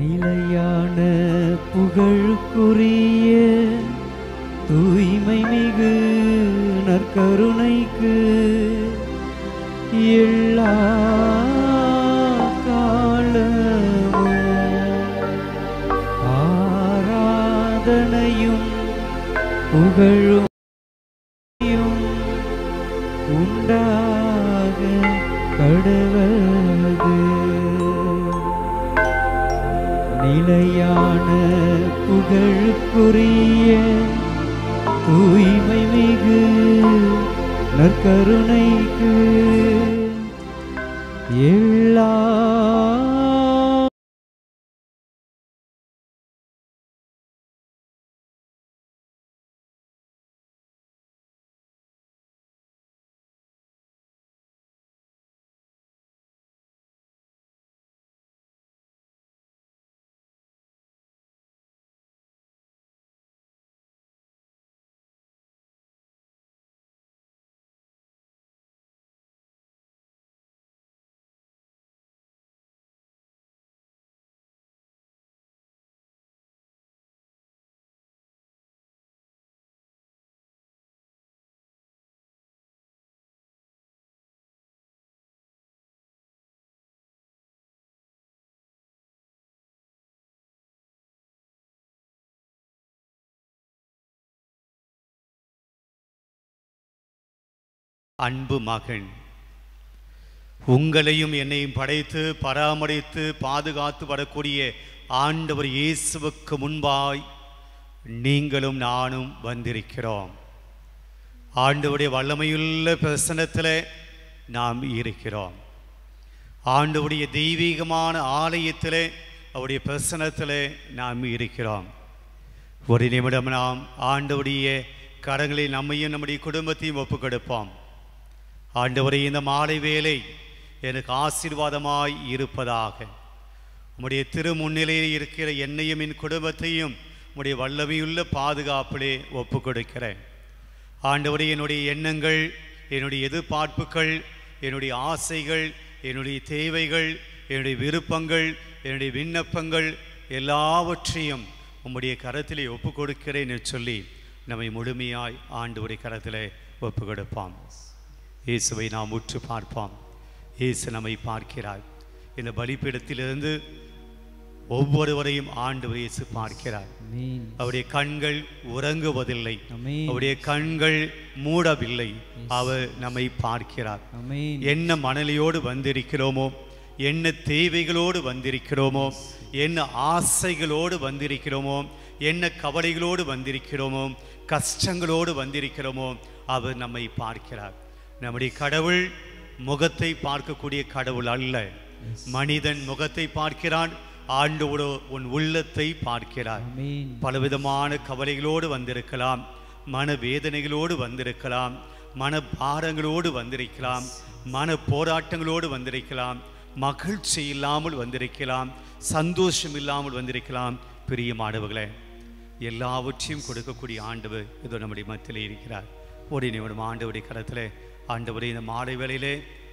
நிலையான புகழுக்குரிய தூய்மை மிகு நற்கருணைக்கு எல்லா காலமும் ஆராதனையும் புகழும் உண்டாக கடவது. நிலையான புகழுக்குரிய தூய்மை மிகு நற்கருணைக்கு எல்லா அன்பு மகன், உங்களையும் என்னையும் படைத்து பராமரித்து பாதுகாத்து வரக்கூடிய ஆண்டவர் இயேசுவுக்கு முன்பாய் நீங்களும் நானும் வந்திருக்கிறோம். ஆண்டவருடைய வல்லமையுள்ள பிரசன்னத்தில் நாம் இருக்கிறோம். ஆண்டவருடைய தெய்வீகமான ஆலயத்தில் அவருடைய பிரசன்னத்தில் நாம் இருக்கிறோம். ஒரு நிமிடம் நாம் ஆண்டவருடைய கரங்களில் நம்மையும் நம்முடைய குடும்பத்தையும் ஒப்புக் கொடுப்போம். ஆண்டவரே, இந்த மாலை வேளை எனக்கு ஆசீர்வாதமாய் இருப்பதாக. உம்முடைய திருமுன்னிலையில் இருக்கிற என்னையும் என் குடும்பத்தையும் உம்முடைய வல்லமையுள்ள பாதுகாப்பிலே ஒப்புக் கொடுக்கிறேன். ஆண்டவரே, என்னுடைய எண்ணங்கள், என்னுடைய எதிர்பார்ப்புகள், என்னுடைய ஆசைகள், என்னுடைய தேவைகள், என்னுடைய விருப்பங்கள், என்னுடைய விண்ணப்பங்கள் எல்லாவற்றையும் உம்முடைய கரத்திலே ஒப்புக் கொடுக்கிறேன் என்று சொல்லி நம்மை முழுமையாய் ஆண்டவருடைய கரத்திலே ஒப்புக் கொடுப்பான். இயேசுவை நாம் உற்று பார்ப்போம். இயேசு நம்மை பார்க்கிறார். இந்த பலிபீடத்திலிருந்து ஒவ்வொருவரையும் ஆண்டவர் இயேசு பார்க்கிறார். அவருடைய கண்கள் உறங்குவதில்லை, அவருடைய கண்கள் மூடவில்லை. அவர் நம்மை பார்க்கிறார். என்ன மனநிலையோடு வந்திருக்கிறோமோ, என்ன தேவைகளோடு வந்திருக்கிறோமோ, என்ன ஆசைகளோடு வந்திருக்கிறோமோ, என்ன கவலைகளோடு வந்திருக்கிறோமோ, கஷ்டங்களோடு வந்திருக்கிறோமோ, அவர் நம்மை பார்க்கிறார். நம்முடைய கடவுள் முகத்தை பார்க்கக்கூடிய கடவுள் அல்ல. மனிதன் முகத்தை பார்க்கிறான், ஆண்டவரோ உன் உள்ளத்தை பார்க்கிறார். பலவிதமான கவலைகளோடு வந்திருக்கலாம், மனவேதனைகளோடு வந்திருக்கலாம், மன பாரங்களோடு வந்திருக்கலாம், மன போராட்டங்களோடு வந்திருக்கலாம், மகிழ்ச்சி இல்லாமல் வந்திருக்கலாம், சந்தோஷம் இல்லாமல் வந்திருக்கலாம். பிரியமானவர்களே, எல்லாவற்றையும் கொடுக்கக்கூடிய ஆண்டவர் இதோ நம்முடைய மத்தியிலே இருக்கிறார். ஒரு நிமிடம் ஆண்டவருடைய கரத்திலே, ஆண்டவரே, இந்த மாலை வேளையிலே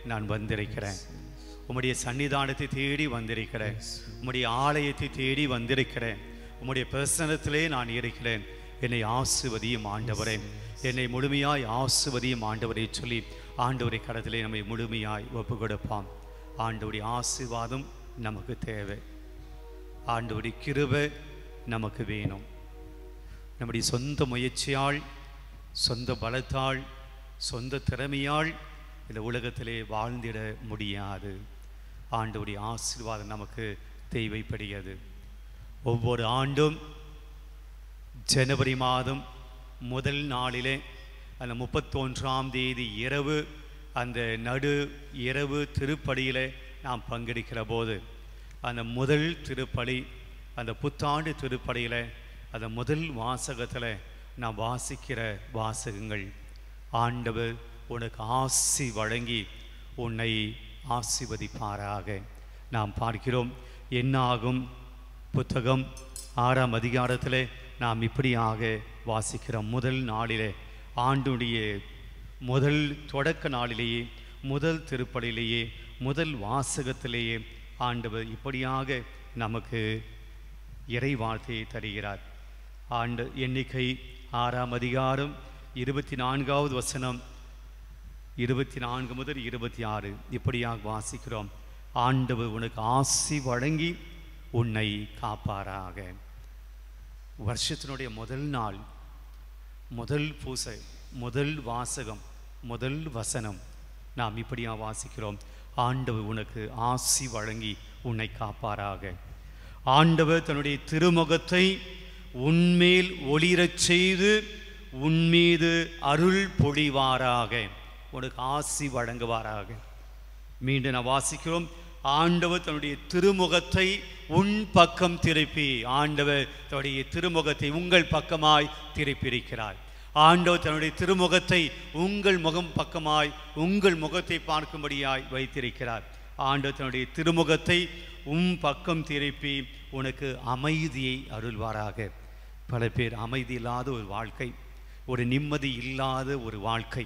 நான் வந்திருக்கிறேன். உம்முடைய சன்னிதானத்தை தேடி வந்திருக்கிறேன். உம்முடைய ஆலயத்தை தேடி வந்திருக்கிறேன். உம்முடைய பிரசன்னத்திலே நான் இருக்கிறேன். என்னை ஆசிர்வதியும் ஆண்டவரே, என்னை முழுமையாய் ஆசிர்வதியும் ஆண்டவரை சொல்லி ஆண்டவருடைய கரத்திலே நம்மை முழுமையாய் ஒப்பு கொடுப்பான். ஆண்டவருடைய ஆசீர்வாதம் நமக்கு தேவை. ஆண்டவருடைய கிருபை நமக்கு வேணும். நம்முடைய சொந்த முயற்சியால், சொந்த பலத்தால், சொந்த திறமையால் இந்த உலகத்திலே வாழ்ந்திட முடியாது. ஆண்டவருடைய ஆசீர்வாதம் நமக்கு தேவைப்படுகிறது. ஒவ்வொரு ஆண்டும் ஜனவரி மாதம் முதல் நாளிலே அந்த 31ஆம் தேதி இரவு அந்த நடு இரவு திருப்பலியில் நாம் பங்கெடுக்கிற போது அந்த முதல் திருப்பலி, அந்த புத்தாண்டு திருப்பலியில் அந்த முதல் வாசகத்தில் நாம் வாசிக்கிற வாசகங்கள், ஆண்டவர் உனக்கு ஆசி வழங்கி உன்னை ஆசீர்வதிப்பாராக. நாம் பார்க்கிறோம். என்னாகும் புத்தகம் 6ஆம் அதிகாரத்தில் நாம் இப்படியாக வாசிக்கிறோம். முதல் நாளிலே, ஆண்டுடைய முதல் தொடக்க நாளிலேயே, முதல் திருப்பலிலேயே, முதல் வாசகத்திலேயே ஆண்டவர் இப்படியாக நமக்கு இறை வார்த்தையை தருகிறார். ஆண்டு எண்ணிக்கை 6ஆம் அதிகாரம் 24வது வசனம் 24 முதல் 26 இப்படியாக வாசிக்கிறோம். ஆண்டவர் உனக்கு ஆசி வழங்கி உன்னை காப்பாராக. வருஷத்தினுடைய முதல் நாள், முதல் பூசை, முதல் வாசகம், முதல் வசனம் நாம் இப்படியாக வாசிக்கிறோம். ஆண்டவர் உனக்கு ஆசி வழங்கி உன்னை காப்பாராக. ஆண்டவர் தன்னுடைய திருமுகத்தை உன்மேல் ஒளிரச் செய்து உன்மீது அருள் பொழிவாராக, உனக்கு ஆசி வழங்குவாராக. மீண்டும் நான் வாசிக்கிறோம். ஆண்டவர் தன்னுடைய திருமுகத்தை உன் பக்கம் திருப்பி, ஆண்டவர் தன்னுடைய திருமுகத்தை உங்கள் பக்கமாய் திருப்பியிருக்கிறார். ஆண்டவர் தன்னுடைய திருமுகத்தை உங்கள் முகம் பக்கமாய் உங்கள் முகத்தை பார்க்கும்படியாய் வைத்திருக்கிறார். ஆண்டவர் தன்னுடைய திருமுகத்தை உன் பக்கம் திருப்பி உனக்கு அமைதியை அருள்வாராக. பல பேர் அமைதி இல்லாத ஒரு வாழ்க்கை, ஒரு நிம்மதி இல்லாத ஒரு வாழ்க்கை,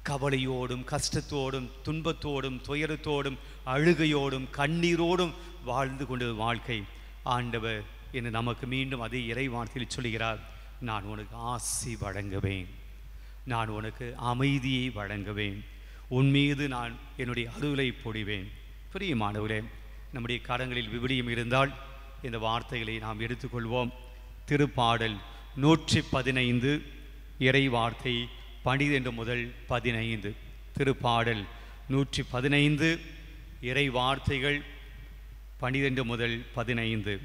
கவலையோடும் கஷ்டத்தோடும் துன்பத்தோடும் துயரத்தோடும் அழுகையோடும் கண்ணீரோடும் வாழ்ந்து கொண்ட வாழ்க்கை. ஆண்டவர் என்று நமக்கு மீண்டும் அதே இறை வார்த்தையில் சொல்கிறார், நான் உனக்கு ஆசி வழங்குவேன், நான் உனக்கு அமைதியை வழங்குவேன், உன் மீது நான் என்னுடைய அருளை பொழிவேன். பிரியமானவர்களே, நம்முடைய கரங்களில் விவிலியம் இருந்தால் இந்த வார்த்தைகளை நாம் எடுத்துக்கொள்வோம். திருப்பாடல் 115 இறை வார்த்தை 12 முதல் 15. திருப்பாடல் 115 இறை வார்த்தைகள் 12 முதல் 15.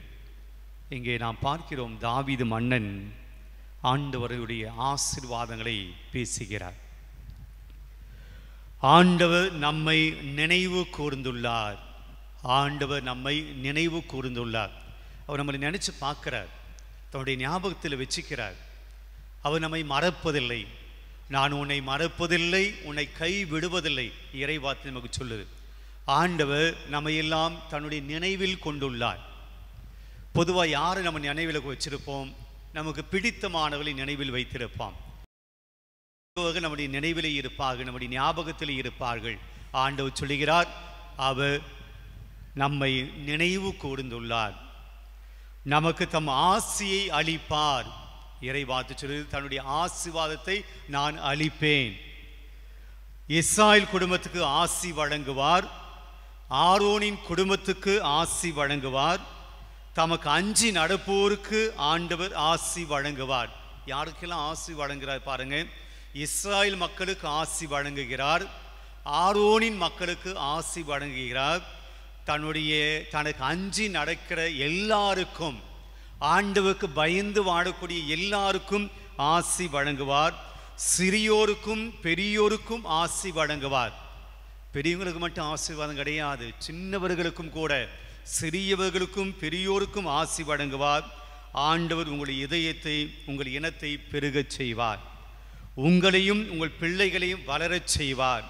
இங்கே நாம் பார்க்கிறோம், தாவீது மன்னன் ஆண்டவருடைய ஆசீர்வாதங்களை பேசுகிறார். ஆண்டவர் நம்மை நினைவு கூர்ந்துள்ளார், ஆண்டவர் நம்மை நினைவு கூர்ந்துள்ளார். அவர் நம்மளை நினைச்சு பார்க்கிறார், தன்னுடைய ஞாபகத்தில் வச்சுக்கிறார். அவர் நம்மை மறப்பதில்லை. நான் உன்னை மறப்பதில்லை, உன்னை கை விடுவதில்லை இறைவார்த்தை நமக்கு சொல்லுது. ஆண்டவர் நம்மை எல்லாம் தன்னுடைய நினைவில் கொண்டுள்ளார். பொதுவாக யாரை நம்ம நினைவில் வச்சிருப்போம்? நமக்கு பிடித்தமானவர்களை நினைவில் வைத்திருப்பான். நம்முடைய நினைவிலே இருப்பார்கள், நம்முடைய ஞாபகத்திலே இருப்பார்கள். ஆண்டவர் சொல்லுகிறார், அவர் நம்மை நினைவு கூர்ந்துள்ளார், நமக்கு தம் ஆசியை அளிப்பார். இறைவார்த்தை சொல்லுது, தன்னுடைய ஆசீர்வாதத்தை நான் அளிப்பேன். இஸ்ராயேல் குடும்பத்துக்கு ஆசி வழங்குவார், ஆரோனின் குடும்பத்துக்கு ஆசி வழங்குவார், தமக்கு அஞ்சி நடப்போருக்கு ஆண்டவர் ஆசி வழங்குவார். யாருக்கெல்லாம் ஆசி வழங்குகிறார் பாருங்க. இஸ்ராயேல் மக்களுக்கு ஆசி வழங்குகிறார், ஆரோனின் மக்களுக்கு ஆசி வழங்குகிறார், தனக்கு அஞ்சி நடக்கிற எல்லாருக்கும், ஆண்டவருக்கு பயந்து வாழக்கூடிய எல்லாருக்கும் ஆசி வழங்குவார், சிறியோருக்கும் பெரியோருக்கும் ஆசி வழங்குவார். பெரியவங்களுக்கு மட்டும் ஆசீர்வாதம் கிடையாது, சின்னவர்களுக்கும் கூட, சிறியவர்களுக்கும் பெரியோருக்கும் ஆசி வழங்குவார். ஆண்டவர் உங்கள் இதயத்தை, உங்கள் இனத்தை பெருகச் செய்வார், உங்களையும் உங்கள் பிள்ளைகளையும் வளரச் செய்வார்.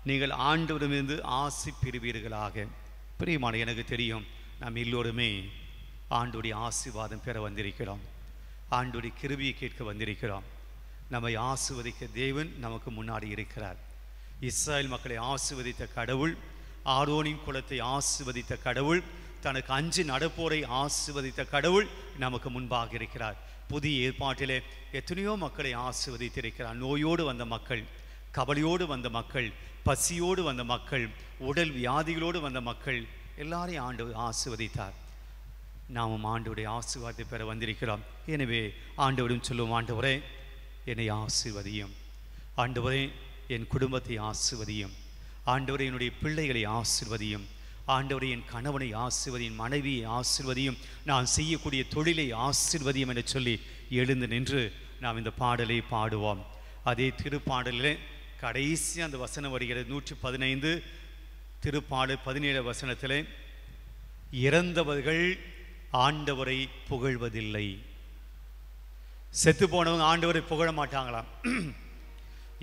நீங்கள் ஆண்டவரிடமிருந்து ஆசி பெறுவீர்களாக. பிரியமான, எனக்கு தெரியும் நாம் எல்லோருமே ஆண்டவருடைய ஆசீர்வாதம் பெற வந்திருக்கிறோம், ஆண்டவருடைய கிருபையை கேட்க வந்திருக்கிறோம். நம்மை ஆசீர்வதிக்க தேவன் நமக்கு முன்னாடி இருக்கிறார். இஸ்ராயேல் மக்களை ஆசீர்வதித்த கடவுள், ஆரோனின் குலத்தை ஆசீர்வதித்த கடவுள், தனக்கு அஞ்சு நடப்போரை ஆசீர்வதித்த கடவுள் நமக்கு முன்பாக இருக்கிறார். புதிய ஏற்பாட்டிலே எத்தனையோ மக்களை ஆசீர்வதித்திருக்கிறார். நோயோடு வந்த மக்கள், கவலையோடு வந்த மக்கள், பசியோடு வந்த மக்கள், உடல் வியாதிகளோடு வந்த மக்கள் எல்லாரையும் ஆண்டவர் ஆசீர்வதித்தார். நாமும் ஆண்டவருடைய ஆசீர்வாதத்தை பெற வந்திருக்கிறோம். எனவே ஆண்டவரும் சொல்லுவோம், ஆண்டவரே என்னை ஆசீர்வதியும், ஆண்டவரே என் குடும்பத்தை ஆசீர்வதியும், ஆண்டவரே என்னுடைய பிள்ளைகளை ஆசீர்வதியும், ஆண்டவரே என் கணவனை ஆசீர்வதியும், மனைவியை ஆசீர்வதியும், நான் செய்யக்கூடிய தொழிலை ஆசீர்வதியும் என சொல்லி எழுந்து நின்று நாம் இந்த பாடலை பாடுவோம். அதே திருப்பாடலில் கடைசி அந்த வசனம் வருகிறது, 115 திருப்பாடல் 17 வசனத்தில், இறந்தவர்கள் ஆண்டவரை புகழ்வதில்லை. செத்து போனவங்க ஆண்டவரை புகழ மாட்டாங்களாம்.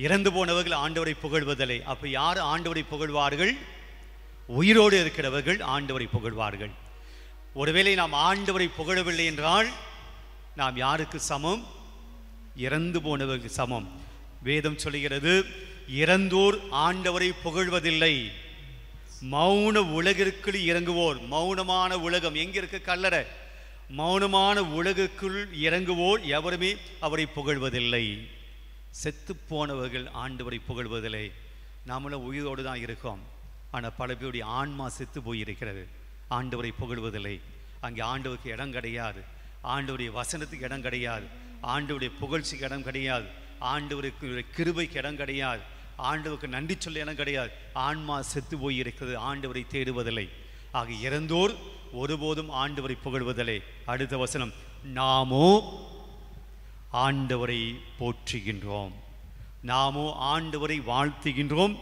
இறந்து போனவர்கள் ஆண்டவரை புகழ்வதில்லை. அப்போ யார் ஆண்டவரை புகழ்வார்கள்? உயிரோடு இருக்கிறவர்கள் ஆண்டவரை புகழ்வார்கள். ஒருவேளை நாம் ஆண்டவரை புகழவில்லை என்றால் நாம் யாருக்கு சமம்? இறந்து போனவர்களுக்கு சமம். வேதம் சொல்லுகிறது, இறந்தோர் ஆண்டவரை புகழ்வதில்லை, மௌன உலகிற்குள் இறங்குவோர், மௌனமான உலகம் எங்க இருக்க? கல்லறை. மௌனமான உலகுக்குள் இறங்குவோர் எவருமே அவரை புகழ்வதில்லை. செத்து போனவர்கள் ஆண்டவரை புகழ்வதில்லை. நாமளும் உயிரோடு தான் இருக்கோம், ஆனால் பல பேருடைய ஆன்மா செத்து போயிருக்கிறது, ஆண்டவரை புகழ்வதில்லை. அங்கே ஆண்டவருக்கு இடம் கிடையாது, ஆண்டவருடைய வசனத்துக்கு இடம் கிடையாது, ஆண்டவருடைய புகழ்ச்சிக்கு இடம் கிடையாது, ஆண்டவருக்கு கிருபைக்கு இடம் கிடையாது, ஆண்டவருக்கு நன்றி சொல்ல இடம் கிடையாது. ஆன்மா செத்து போயிருக்கிறது, ஆண்டவரை தேடுவதில்லை. ஆக இறந்தோர் ஒருபோதும் ஆண்டவரை புகழ்வதில்லை. அடுத்த வசனம், நாமோ ஆண்டவரை போற்றுகின்றோம், நாமோ ஆண்டவரை வாழ்த்துகின்றோம்,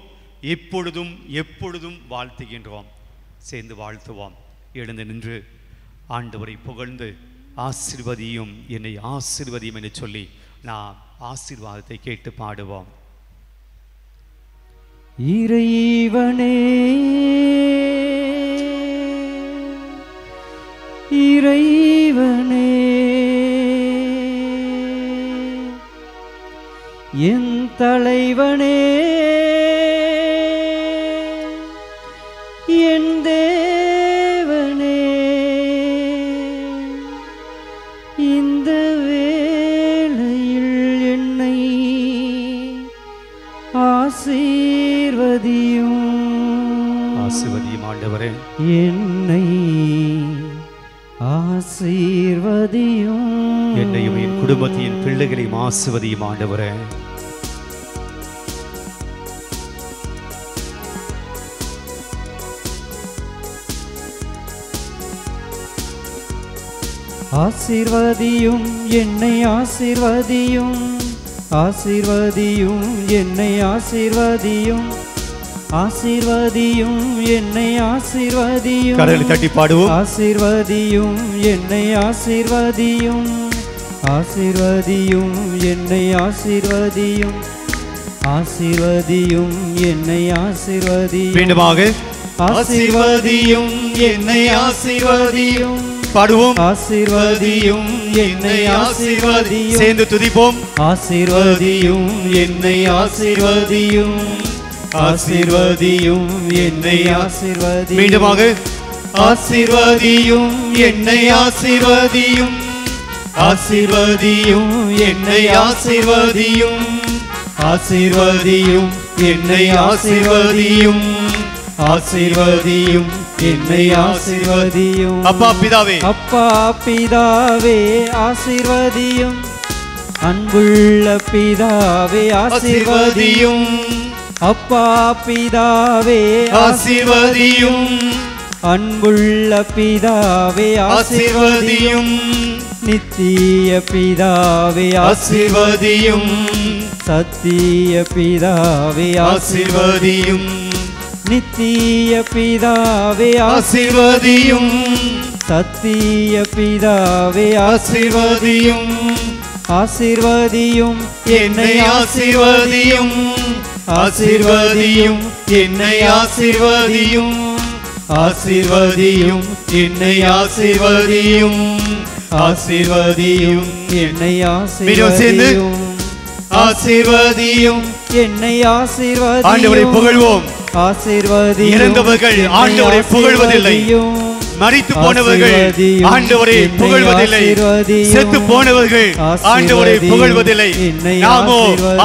எப்பொழுதும் எப்பொழுதும் வாழ்த்துகின்றோம். சேர்ந்து வாழ்த்துவோம். எழுந்து நின்று ஆண்டவரை புகழ்ந்து ஆசீர்வதியும் என்னை ஆசீர்வதியும் என்று சொல்லி நாம் ஆசீர்வாதத்தை கேட்டு பாடுவோம். இறைவனே இறைவனே என் தலைவனே என் தேவனே, இந்த வேளையில் என்னை ஆசீர்வதியும். ஆசீர்வதியும் ஆண்டவரே, என்னை ஆசீர்வதியும். என்னையும் என் குடும்பத்தையும் பிள்ளைகளையும் ஆசீர்வதியும் ஆண்டவரே. ஆசீர்வதியும் என்னை ஆசீர்வதியும், ஆசீர்வதியும் என்னை ஆசீர்வதியும், ஆசீர்வதியும் என்னை ஆசீர்வதியும். கரங்களை தட்டி பாடுவோம். ஆசீர்வதியும் என்னை ஆசீர்வதியும், ஆசீர்வதியும் என்னை ஆசீர்வதியும், ஆசீர்வதியும் என்னை ஆசீர்வதியும். மீண்டுமாக ஆசீர்வதியும் என்னை ஆசீர்வதியும். பாடுவோம். ஆசீர்வதியும் என்னை ஆசீர்வதியும். சேர்ந்து துதிப்போம். ஆசீர்வதியும் என்னை ஆசீர்வதியும், ஆசீர்வதியும் என்னை ஆசீர்வதியும். மீண்டுமாக ஆசீர்வதியும் என்னை ஆசீர்வதியும், ஆசீர்வதியும் என்னை ஆசீர்வதியும், ஆசீர்வதியும் என்னை ஆசீர்வதியும், ஆசீர்வதியும் என்னை ஆசீர்வதியும். அப்பா பிதாவே, அப்பா பிதாவே ஆசீர்வதியும், அன்புள்ள பிதாவே ஆசீர்வதியும். அப்பா பிதாவே ஆசீர்வதியும், அன்புள்ள பிதாவே ஆசீர்வதியும். நித்திய பிதாவே ஆசீர்வதியும், சத்திய பிதாவே ஆசீர்வதியும். நித்திய பிதாவே ஆசீர்வதியும், சத்திய பிதாவே ஆசீர்வதியும். ஆசீர்வதியும் என்னை ஆசீர்வதியும், ஆசீர்வதியும் என்னை ஆசீர்வதியும், ஆசீர்வதியும் என்னை ஆசீர்வதியும், ஆசீர்வதியும் என்னை ஆசீர்வதியும். ஆசீர்வதியும் என்னை ஆசீர்வதியும். ஆண்டவரை புகழ்வோம். ஆசீர்வதியும். இறந்தவர்கள் ஆண்டவரை புகழ்வதில்லை, மரித்து போனவர்கள் ஆண்டவரை புகழ்வதில்லை, செத்து போனவர்கள் ஆண்டவரை புகழ்வதில்லை. நாமோ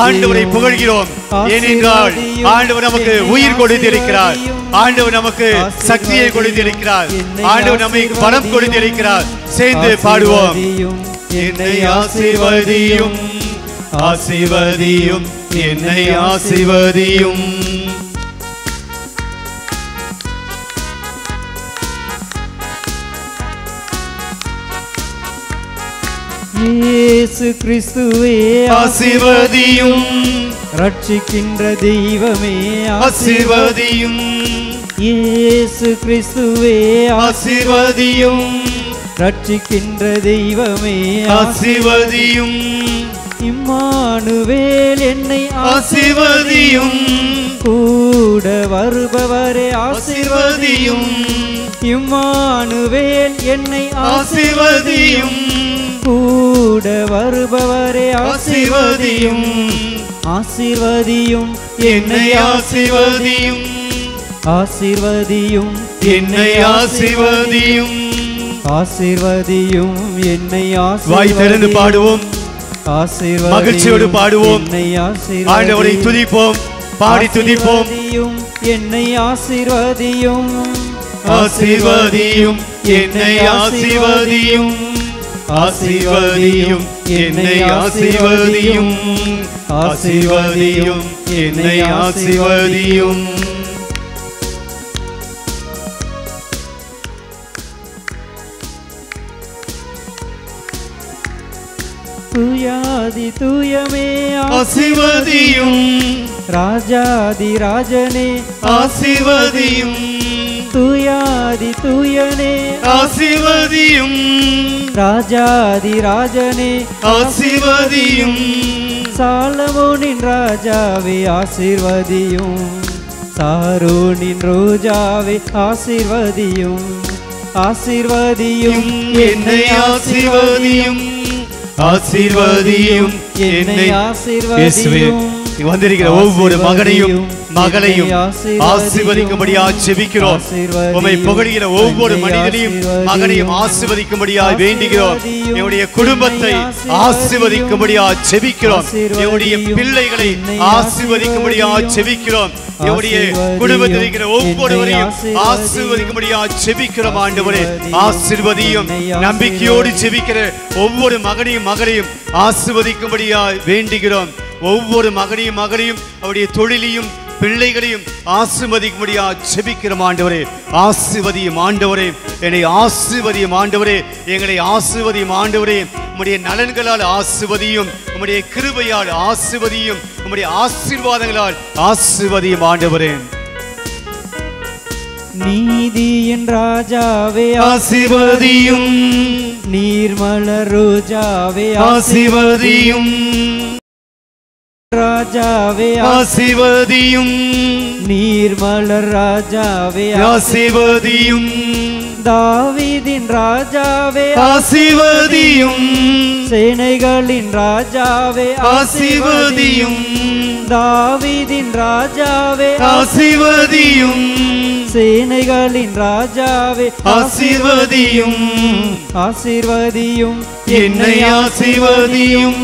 ஆண்டவரை புகழ்கிறோம். ஏனென்றால் ஆண்டவர் நமக்கு உயிர் கொடுத்திருக்கிறார், ஆண்டவர் நமக்கு சக்தியை கொடுத்திருக்கிறார், ஆண்டவர் நமக்கு பலம் கொடுத்திருக்கிறார். சேர்ந்து பாடுவோம். என்னை ஆசீர்வதியும், ஆசீர்வதியும் என்னை ஆசீர்வதியும். இயேசு கிறிஸ்துவே ஆசீர்வதியும், ரட்சிக்கின்ற தெய்வமே ஆசீர்வதியும். இயேசு கிறிஸ்துவே ஆசீர்வதியும், ரட்சிக்கின்ற தெய்வமே ஆசீர்வதியும். இம்மானுவேல் என்னை ஆசீர்வதியும், கூட வருபவரே ஆசீர்வதியும். இம்மானுவேல் என்னை ஆசீர்வதியும், கூட வருபவரே ஆசீர்வதியும். ஆசீர்வதியும் என்னை ஆசீர்வதியும், ஆசீர்வதியும் என்னை ஆசீர்வதியும். ஆசீர்வதியும் என்னை வாய் திறந்து பாடுவோம், ஆசீர்வதியும் மகிழ்ச்சியோடு பாடுவோம், என்னை ஆண்டவரை ஆசீர்வதியும் துதிப்போம், பாடி துதிப்போம். என்னை ஆசீர்வதியும் ஆசீர்வதியும் என்னை ஆசீர்வதியும். ஆசீர்வதியும் என்னை ஆசீர்வதியும். ஆசீர்வதியும் என்னை ஆசீர்வதியும். தூயாதி தூயமே ஆசீர்வதியும். ராஜாதி ராஜனே ஆசீர்வதியும். தூயாதி தூயனே ஆசீர்வதியும். ராஜாதி ராஜனே ஆசீர்வதியும். சாலமோனின் ராஜாவே ஆசீர்வதியும். சாரோனின் ரோஜாவே ஆசீர்வதியும். ஆசீர்வதியும் என்னை ஆசீர்வதியும். ஆசீர்வதியும் என்னை ஆசீர்வதியும். வந்திருக்கிற ஒவ்வொரு மகனையும் மகளையும் ஆசீர்வதிக்கும்படியாக ஜெபிக்கிறோம். உம்மை புகழ்கிற ஒவ்வொரு மனிதனையும் மகனையும் ஆசீர்வதிக்கும்படியாக வேண்டுகிறோம். என்னுடைய குடும்பத்தை ஆசீர்வதிக்கும்படியாக ஜெபிக்கிறோம். என்னுடைய பிள்ளைகளை ஆசீர்வதிக்கும்படியாக ஜெபிக்கிறோம். என்னுடைய குடும்பத்தில் இருக்கிற ஒவ்வொருவரையும் ஆசீர்வதிக்கும்படியாக ஜெபிக்கிறோம். ஆண்டவரே ஆசீர்வதியும். நம்பிக்கையோடு ஜெபிக்கிற ஒவ்வொரு மகனையும் மகளையும் ஆசீர்வதிக்கும்படியாக வேண்டுகிறோம். ஒவ்வொரு மகனையும் மகளையும் அவருடைய தொழிலையும் பிள்ளைகளையும் ஆசீர்வதிக்கும்படியாக ஜெபிக்கிறோம். ஆண்டவரே ஆசீர்வதியும். ஆண்டவரே என்னை ஆசீர்வதியும். ஆண்டவரே எங்களை ஆசீர்வதியும். ஆண்டவரே உம்முடைய நலன்களால் ஆசீர்வதியும். உம்முடைய கிருபையால் ஆசீர்வதியும். உம்முடைய ஆசீர்வாதங்களால் ஆசீர்வதியும். ஆண்டவரே நீதியின் ராஜாவே ஆசீர்வதியும். நீர்மலர் ரோஜாவே ஆசீர்வதியும். ராஜாவே ஆசீர்வதியும். நீர்மலர் ராஜாவே ஆசீர்வதியும். தாவீதின் ராஜாவே ஆசீர்வதியும். சேனைகளின் ராஜாவே ஆசீர்வதியும். தாவீதின் ராஜாவே ஆசீர்வதியும். சேனைகளின் ராஜாவே ஆசீர்வதியும். ஆசீர்வதியும் என்னை ஆசீர்வதியும்.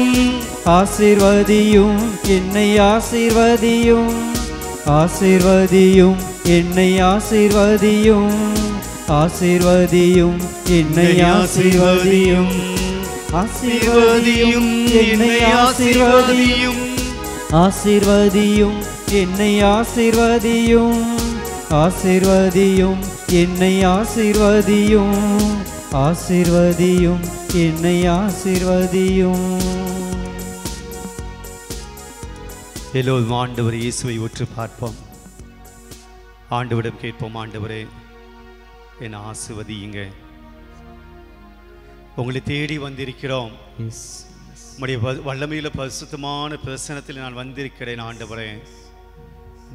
ஆசீர்வதியும் என்னை ஆசீர்வதியும். ஆசீர்வதியும் என்னை ஆசீர்வதியும். ஆசீர்வதியும் என்னை ஆசீர்வதியும். ஆசீர்வதியும் என்னை ஆசீர்வதியும். ஆசீர்வதியும் என்னை ஆசீர்வதியும். ஆசீர்வதியும் என்னை ஆசீர்வதியும். ஆசீர்வதியும் என்னை ஆசீர்வதியும். எல்லோரும் ஆண்டவர் இயேசுவை உற்று பார்ப்போம். ஆண்டவரிடம் கேட்போம். ஆண்டவரே என்னை ஆசீர்வதியுங்க. உங்களை தேடி வந்திருக்கிறோம். உம்முடைய வல்லமையில பரிசுத்தமான பிரசனத்தில் நான் வந்திருக்கிறேன். ஆண்டவரே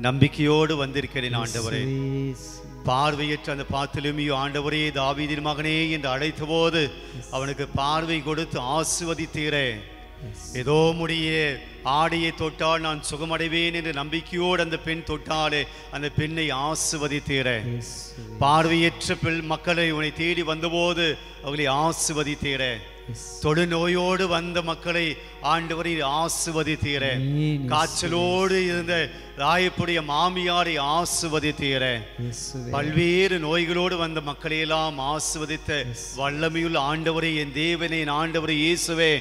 நம்பிக்கையோடு வந்திருக்கிறேன். ஆண்டவரே பார்வையற்ற அந்த பாத்திலுமியோ ஆண்டவரே தாவீதின் மகனே என்று அழைத்த போது அவனுக்கு பார்வை கொடுத்து ஆசீர்வதித்தீரே. ஏதோ முடிய ஆடையை தொட்டால் நான் சுகமடைவேன் என்று நம்பிக்கையோடு அந்த பெண் தொட்டாலே அந்த பெண்ணை ஆசீர்வதித்தீரே. பார்வையற்ற மக்களை உன்னை தேடி வந்தபோது அவர்களை ஆசீர்வதித்தீரே. தொடுநோயோடு வந்த மக்களை ஆண்டவரை ஆசீர்வதித்தீரே. காய்ச்சலோடு இருந்த ராயப்புடைய மாமியாரை ஆசீர்வதித்தீரே. பல்வேறு நோய்களோடு வந்த மக்களையெல்லாம் ஆசீர்வதித்த வல்லமையுள்ள ஆண்டவரே, என் தேவனே, என் ஆண்டவரே இயேசுவே,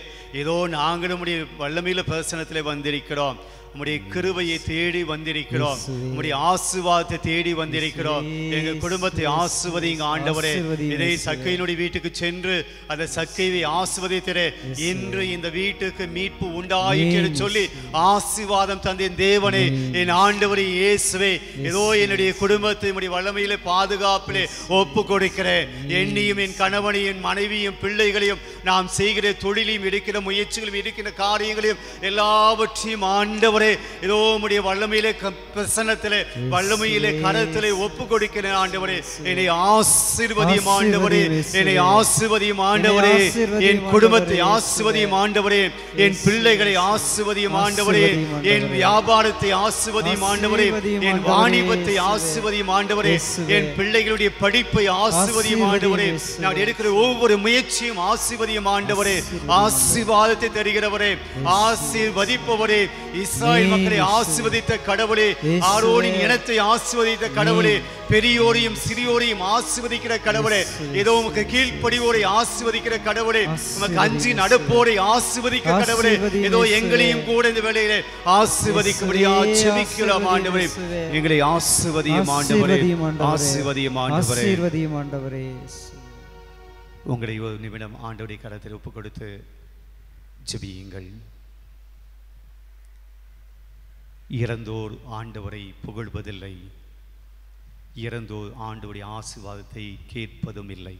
ஏதோ நாங்களும் உம்முடைய வல்லமையுள்ள பிரசனத்திலே வந்திருக்கிறோம். உம்முடைய கிருபையை தேடி வந்திருக்கிறோம். உம்முடைய ஆசீர்வாதத்தை தேடி வந்திருக்கிறோம். எங்கள் குடும்பத்தை ஆசீர்வதிங்க ஆண்டவரே. இதை சக்கையினுடைய வீட்டுக்கு சென்று அந்த சக்கையை ஆசீர்வதித்தே இன்று இந்த வீட்டுக்கு மீட்பு உண்டாயிற்று என்று சொல்லி ஆசீர்வாதம் தந்த தேவனே, என் ஆண்டவரே இயேசுவே, ஏதோ என்னுடைய குடும்பத்தை உம்முடைய வல்லமையிலே பாதுகாப்பிலே ஒப்பு கொடுக்கிறேன். என்னையும் என் கணவனையும் என் மனைவியும் பிள்ளைகளையும் நாம் செய்கிற தொழிலையும் எடுக்கிற முயற்சிகளையும் எடுக்கிற காரியங்களையும் எல்லாவற்றையும் ஆண்டவர் ஆண்டவரே, இதோ உம்முடைய வல்லமையிலே பிரசன்னத்திலே வல்லமையிலே கரத்திலே ஒப்பு கொடுக்கிறேன் ஆண்டவரே. என்னை ஆசீர்வதியும் ஆண்டவரே, என்னை ஆசீர்வதியும் ஆண்டவரே, என் குடும்பத்தை ஆசீர்வதியும் ஆண்டவரே, என் பிள்ளைகளை ஆசீர்வதியும் ஆண்டவரே, என் வியாபாரத்தை ஆசீர்வதியும் ஆண்டவரே, என் வாணிபத்தை ஆசீர்வதியும் ஆண்டவரே, என் பிள்ளைகளுடைய படிப்பை ஆசீர்வதியும் ஆண்டவரே, நான் எடுக்கிற ஒவ்வொரு முயற்சியும் ஆசீர்வதியும் ஆண்டவரே. ஆசீர்வாதத்தை தருகிறவரே, ஆசீர்வதிப்பவரே, இஸ்ராயேல் மக்களை ஆசீர்வதித்த கடவுளே, ஆரோனின் இனத்தை ஆசீர்வதித்த கடவுளே, பெரியோரையும் சிறியோரையும் ஆசீர்வதிக்கிற கடவுளே, ஏதோ உமக்கு கீழ்ப்படிவோரை ஆசீர்வதிக்கிற கடவுளே, உமக்கு அஞ்சி நடப்போரை ஆசீர்வதிக்கிற கடவுளே, ஏதோ எங்களையும் கூட இந்த வேளையிலே ஆசீர்வதிக்கும்படியா ஜெபிக்கிறோம் ஆண்டவரே. எங்களை ஆசீர்வதியும் ஆண்டவரே, ஆசீர்வதியும் ஆண்டவரே. உங்களை ஒரு நிமிடம் ஆண்டவருடைய கரத்தில் ஒப்பு கொடுத்து ஜெபியுங்கள். இறந்தோர் ஆண்டவரை புகழ்வதில்லை, இறந்தோர் ஆண்டவருடைய ஆசீர்வாதத்தை கேட்பதும் இல்லை.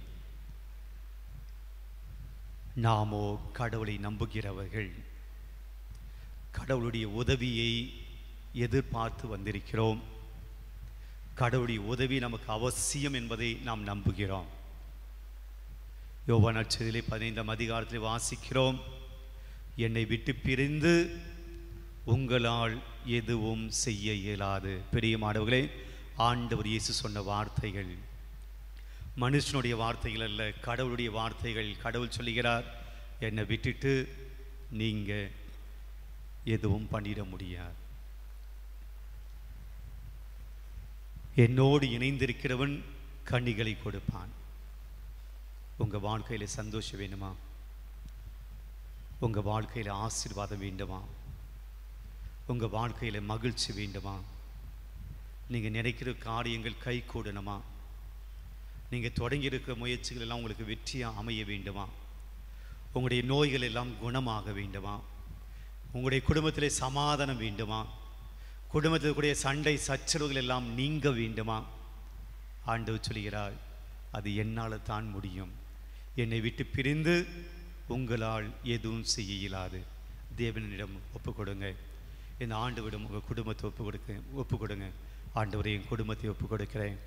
நாமோ கடவுளை நம்புகிறவர்கள், கடவுளுடைய உதவியை எதிர்பார்த்து வந்திருக்கிறோம். கடவுளுடைய உதவி நமக்கு அவசியம் என்பதை நாம் நம்புகிறோம். யோவான் நற்செய்தியிலே 15ஆம் அதிகாரத்தில் வாசிக்கிறோம், என்னை விட்டு பிரிந்து உங்களால் எதுவும் செய்ய இயலாது. பிரியமானவர்களே, ஆண்டவர் இயேசு சொன்ன வார்த்தைகள் மனுஷனுடைய வார்த்தைகள் அல்ல, கடவுளுடைய வார்த்தைகள். கடவுள் சொல்லுகிறார், என்னை விட்டுட்டு நீங்க எதுவும் பண்ணிட முடியாது. என்னோடு இணைந்திருக்கிறவன் கனிகளை கொடுப்பான். உங்க வாழ்க்கையில சந்தோஷம் வேணுமா? உங்க வாழ்க்கையில ஆசீர்வாதம் வேண்டுமா? உங்க வாழ்க்கையில மகிழ்ச்சி வேண்டுமா? நீங்க நினைக்கிற காரியங்கள் கை கூடணுமா? நீங்க தொடங்கி இருக்கிற முயற்சிகள் எல்லாம் உங்களுக்கு வெற்றியா அமைய வேண்டுமா? உங்களுடைய நோய்கள் எல்லாம் குணமாக வேண்டுமா? உங்களுடைய குடும்பத்திலே சமாதானம் வேண்டுமா? குடும்பத்திற்குரிய சண்டை சச்சரவுகள் எல்லாம் நீங்க வேண்டுமா? ஆண்டவர் சொல்கிறார், அது என்னால் தான் முடியும். என்னை விட்டு பிரிந்து உங்களால் எதுவும் செய்ய இயலாது. தேவனிடம் ஒப்பு கொடுங்க. இந்த ஆண்டவரிடம் உங்கள் குடும்பத்தை ஒப்பு கொடுங்க. ஆண்டவரை என் குடும்பத்தை ஒப்பு கொடுக்கிறேன்.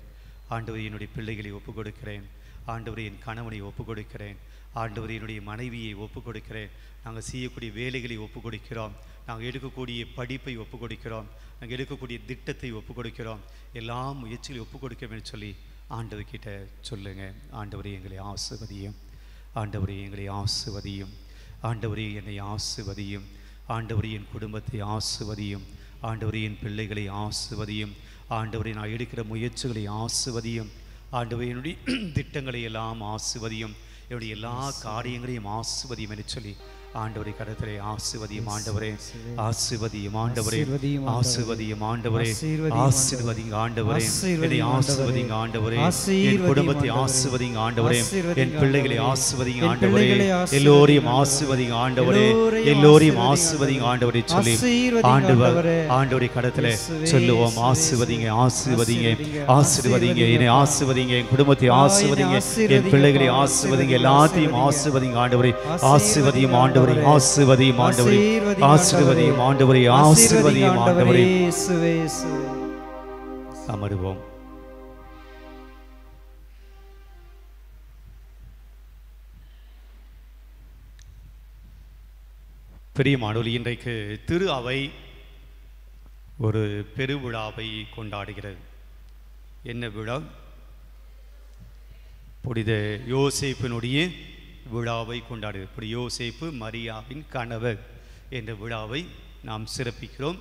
ஆண்டவரை என்னுடைய பிள்ளைகளை ஒப்பு கொடுக்கிறேன். ஆண்டவரை என் கணவனை ஒப்பு கொடுக்கிறேன். ஆண்டவரை என்னுடைய மனைவியை ஒப்பு கொடுக்கிறேன். நாங்கள் செய்யக்கூடிய வேலைகளை ஒப்பு கொடுக்கிறோம். நாங்கள் எடுக்கக்கூடிய படிப்பை ஒப்பு கொடுக்கிறோம். நாங்கள் எடுக்கக்கூடிய திட்டத்தை ஒப்பு கொடுக்கிறோம். எல்லா முயற்சிகளையும் ஒப்பு கொடுக்கிறோம்னு சொல்லி ஆண்டவர்கிட்ட சொல்லுங்க. ஆண்டவரே எங்களை ஆசீர்வதியும், ஆண்டவரே எங்களை ஆசீர்வதியும், ஆண்டவரே என்னை ஆசீர்வதியும், ஆண்டவரே என் குடும்பத்தை ஆசீர்வதியும், ஆண்டவரே என் பிள்ளைகளை ஆசீர்வதியும், ஆண்டவரே நான் எடுக்கிற முயற்சிகளை ஆசீர்வதியும், ஆண்டவரே என்னுடைய திட்டங்களை எல்லாம் ஆசீர்வதியும், என்னுடைய எல்லா காரியங்களையும் ஆசீர்வதியும் என்று சொல்லி ஆண்டவரை கரத்திலே ஆசீர்வதியும் ஆண்டவரே, ஆசீர்வதியும் ஆண்டவரே, ஆசீர்வதியும் ஆண்டவரே, ஆசீர்வதிங்க ஆண்டவரே, என்னை ஆசீர்வதிங்க ஆண்டவரே, என் குடும்பத்தை ஆசீர்வதிங்க ஆண்டவரே, என் பிள்ளைகளை ஆசீர்வதிங்க ஆண்டவரே, எல்லோரையும் ஆசீர்வதிங்க ஆண்டவரே, எல்லோரையும் ஆசீர்வதிங்க ஆண்டவரே சொல்லி ஆண்டவரை கரத்திலே சொல்லுவோம். ஆசீர்வதிங்க, ஆசீர்வதிங்க, ஆசீர்வதிங்க, என்னை ஆசீர்வதிங்க, என் குடும்பத்தை ஆசீர்வதிங்க, என் பிள்ளைகளை ஆசீர்வதிங்க, எல்லாத்தையும் ஆசீர்வதிங்க ஆண்டவரே, ஆசீர்வதியும் ஆண்டவரே, ஆசீர்வதியும் ஆண்டவரே, ஆசீர்வதியும் ஆண்டவரே, ஆசீர்வதியும் ஆண்டவரே. அமருவோம். பிரியமானவர்களே, இன்றைக்கு திரு அவை ஒரு பெருவிழாவை கொண்டாடுகிறது. என்ன விழா? புனித யோசேப்பினுடைய விழாவை கொண்டாடுகிறது. இப்படி யோசேப்பு மரியாவின் கணவர் என்ற விழாவை நாம் சிறப்பிக்கிறோம்.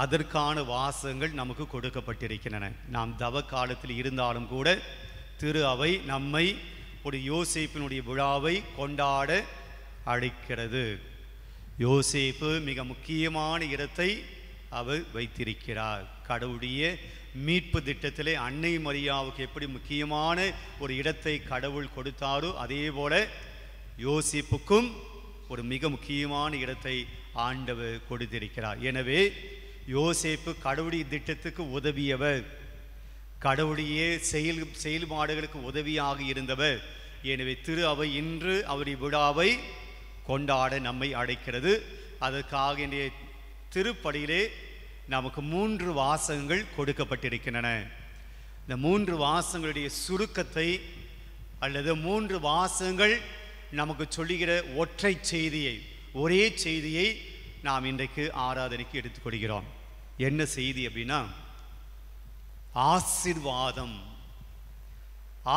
அதற்கான வாசகங்கள் நமக்கு கொடுக்கப்பட்டிருக்கின்றன. நாம் தவ காலத்தில் இருந்தாலும் கூட திரு அவை நம்மை ஒரு யோசேப்பினுடைய விழாவை கொண்டாட அழைக்கிறது. யோசேப்பு மிக முக்கியமான இடத்தை அவர் வைத்திருக்கிறார். கடவுளுடைய மீட்பு திட்டத்திலே அன்னை மரியாவுக்கு எப்படி முக்கியமான ஒரு இடத்தை கடவுள் கொடுத்தாரோ அதே போல யோசேப்புக்கும் ஒரு மிக முக்கியமான இடத்தை ஆண்டவர் கொடுத்திருக்கிறார். எனவே யோசேப்பு கடவுளுடைய திட்டத்துக்கு உதவியவர், கடவுளுடைய செயல்பாடுகளுக்கு உதவியாக இருந்தவர். எனவே திரு அவை இன்று அவருடைய விழாவை கொண்டாட நம்மை அழைக்கிறது. அதற்காக திருப்பலியிலே நமக்கு 3 வாசகங்கள் கொடுக்கப்பட்டிருக்கின்றன. இந்த 3 வாசகங்களுடைய சுருக்கத்தை அல்லது 3 வாசகங்கள் நமக்கு சொல்லுகிற ஒற்றை செய்தியை, ஒரே செய்தியை நாம் இன்றைக்கு ஆராதனைக்கு எடுத்துக்கொள்கிறோம். என்ன செய்தி அப்படின்னா, ஆசீர்வாதம்.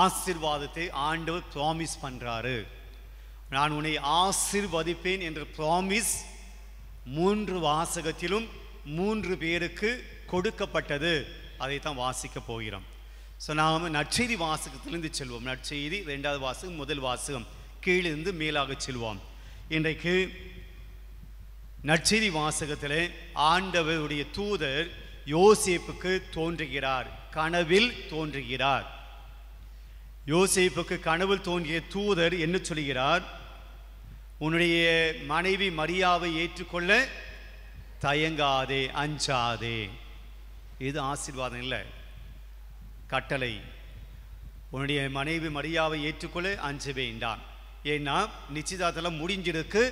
ஆசீர்வாதத்தை ஆண்டவர் ப்ராமிஸ் பண்றாரு. நான் உன்னை ஆசீர்வதிப்பேன் என்ற ப்ராமிஸ் 3 வாசகத்திலும் 3 பேருக்கு கொடுக்கப்பட்டது. அதைத்தான் வாசிக்க போகிறோம். ஸோ நாம் நற்செய்தி வாசகத்திலிருந்து செல்வோம். நற்செய்தி 2வது வாசகம், முதல் வாசகம், கீழிருந்து மேலாக செல்வோம். இன்றைக்கு நற்செய்தி வாசகத்தில் ஆண்டவருடைய தூதர் யோசேப்புக்கு தோன்றுகிறார், கனவில் தோன்றுகிறார். யோசேப்புக்கு கனவில் தோன்றிய தூதர் என்ன சொல்கிறார்? உன்னுடைய மனைவி மரியாவை ஏற்றுக்கொள்ள தயங்காதே, அஞ்சாதே. இது ஆசீர்வாதம் இல்லை, கட்டளை. உன்னுடைய மனைவி மரியாவை ஏற்றுக்கொள்ள அஞ்ச வேண்டாம். ஏன்னா நிச்சயதார்த்தம் முடிஞ்சிருக்கு.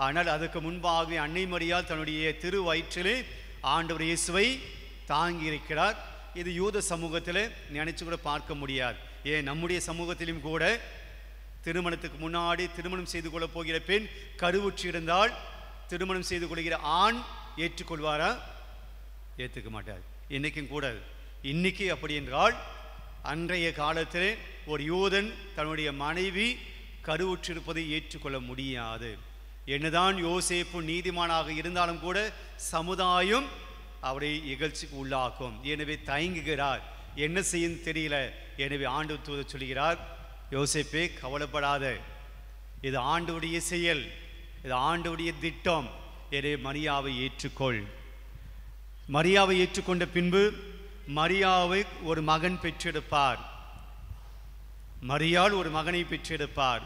ஆனால் அதுக்கு முன்பாகவே அன்னை மரியாள் தன்னுடைய திரு வயிற்றிலே ஆண்டவர் இயேசுவை தாங்கி இருக்கிறார். இது யூத சமூகத்தில் நினைச்சு கூட பார்க்க முடியாது. ஏன் நம்முடைய சமூகத்திலும் கூட திருமணத்துக்கு முன்னாடி திருமணம் செய்து கொள்ள போகிற பெண் கருவுற்று இருந்தால் திருமணம் செய்து கொள்கிற ஆண் ஏற்றுக்கொள்வாரா? ஏற்றுக்க மாட்டார். இன்னைக்கும் கூட இன்னைக்கு அப்படி என்றால், அன்றைய காலத்தில் ஒரு யூதன் தன்னுடைய மனைவி கருவுற்றிருப்பதை ஏற்றுக்கொள்ள முடியாது. என்னதான் யோசேப்பு நீதிமானாக இருந்தாலும் கூட சமுதாயம் அவரை இகழ்ச்சிக்கு உள்ளாக்கும். எனவே தயங்குகிறார், என்ன செய்யும் தெரியல. எனவே ஆண்டவர் தூதர் சொல்கிறார், யோசேப்பே கவலைப்படாத, இது ஆண்டவருடைய செயல், இது ஆண்டவருடைய திட்டம். எனவே மரியாவை ஏற்றுக்கொள். மரியாவை ஏற்றுக்கொண்ட பின்பு மரியாவை ஒரு மகன் பெற்றெடுப்பார். மரியாள் ஒரு மகனை பெற்றெடுப்பார்.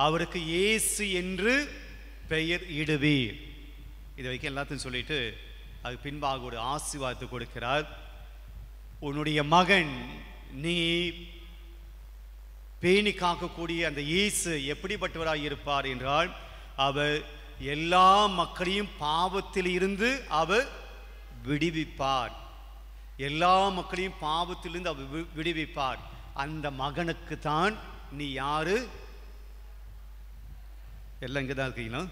அவருக்கு இயேசு என்று பெயர் இடுவீர். இதை வைக்க எல்லாத்தையும் சொல்லிட்டு அது பின்பாக ஒரு ஆசீர்வாதத்தை கொடுக்கிறார். உன்னுடைய மகன் நீ பேணி காக்கக்கூடிய அந்த இயேசு எப்படிப்பட்டவராக இருப்பார் என்றால், அவர் எல்லா மக்களையும் பாவத்தில் இருந்து அவர் விடுவிப்பார். எல்லா மக்களையும் பாவத்திலிருந்து அவர் விடுவிப்பார். அந்த மகனுக்கு தான் நீ யாரு? எல்லாம் இங்கே தான் இருக்கீங்களா?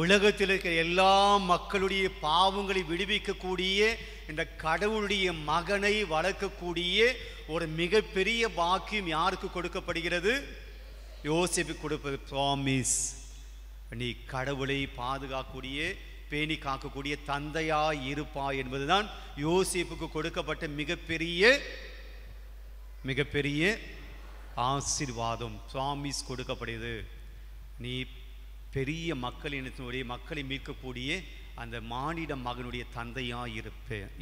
உலகத்தில் இருக்கிற எல்லா மக்களுடைய பாவங்களை விடுவிக்கக்கூடிய இந்த கடவுளுடைய மகனை வளர்க்கக்கூடிய ஒரு மிகப்பெரிய பாக்கியம் யாருக்கு கொடுக்கப்படுகிறது? யோசேப்புக்கு கொடுப்பது ப்ராமிஸ். நீ கடவுளை பாதுகாக்கக்கூடிய, பேணி காக்கக்கூடிய தந்தையாய் இருப்பாய் என்பதுதான் யோசேப்புக்கு கொடுக்கப்பட்ட மிகப்பெரிய ஆசீர்வாதம். ப்ராமிஸ் கொடுக்கப்படுது. நீ பெரிய மக்களினத்தினுடைய மக்களை மீட்கக்கூடிய அந்த மானிட மகனுடைய தந்தையாய்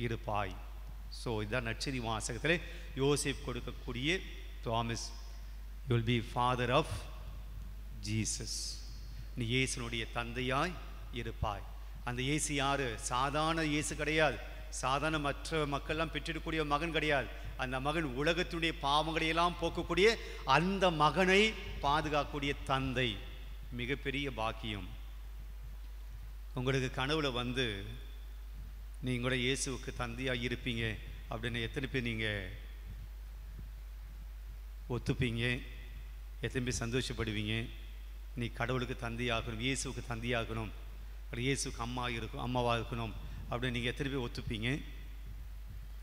இருப்பாய். ஸோ இதுதான் நற்செய்தி வாசகத்தில் யோசேப் கொடுக்கக்கூடிய promise. You will be father of Jesus. நீ இயேசுனுடைய தந்தையாய் இருப்பாய். அந்த இயேசு யாரு? சாதாரண இயேசு கிடையாது. சாதாரண மற்ற மக்கள்லாம் பெற்றெடுக்கக்கூடிய மகன் கிடையாது. அந்த மகன் உலகத்தினுடைய பாவங்களையெல்லாம் போக்கக்கூடிய அந்த மகனை பாதுகாக்கக்கூடிய தந்தை. மிகப்பெரிய பாக்கியம். உங்களுக்கு கனவுல வந்து நீங்கள் கூட இயேசுவுக்கு தந்தையாக இருப்பீங்க அப்படின்னு எத்தனை பேர் நீங்கள் ஒத்துப்பீங்க? எத்தனை பேர் சந்தோஷப்படுவீங்க? நீ கடவுளுக்கு தந்தையாகணும், இயேசுவுக்கு தந்தையாகணும், இயேசுக்கு அம்மாவாக இருக்கணும் அப்படின்னு நீங்கள் எத்தனை பேர் ஒத்துப்பீங்க?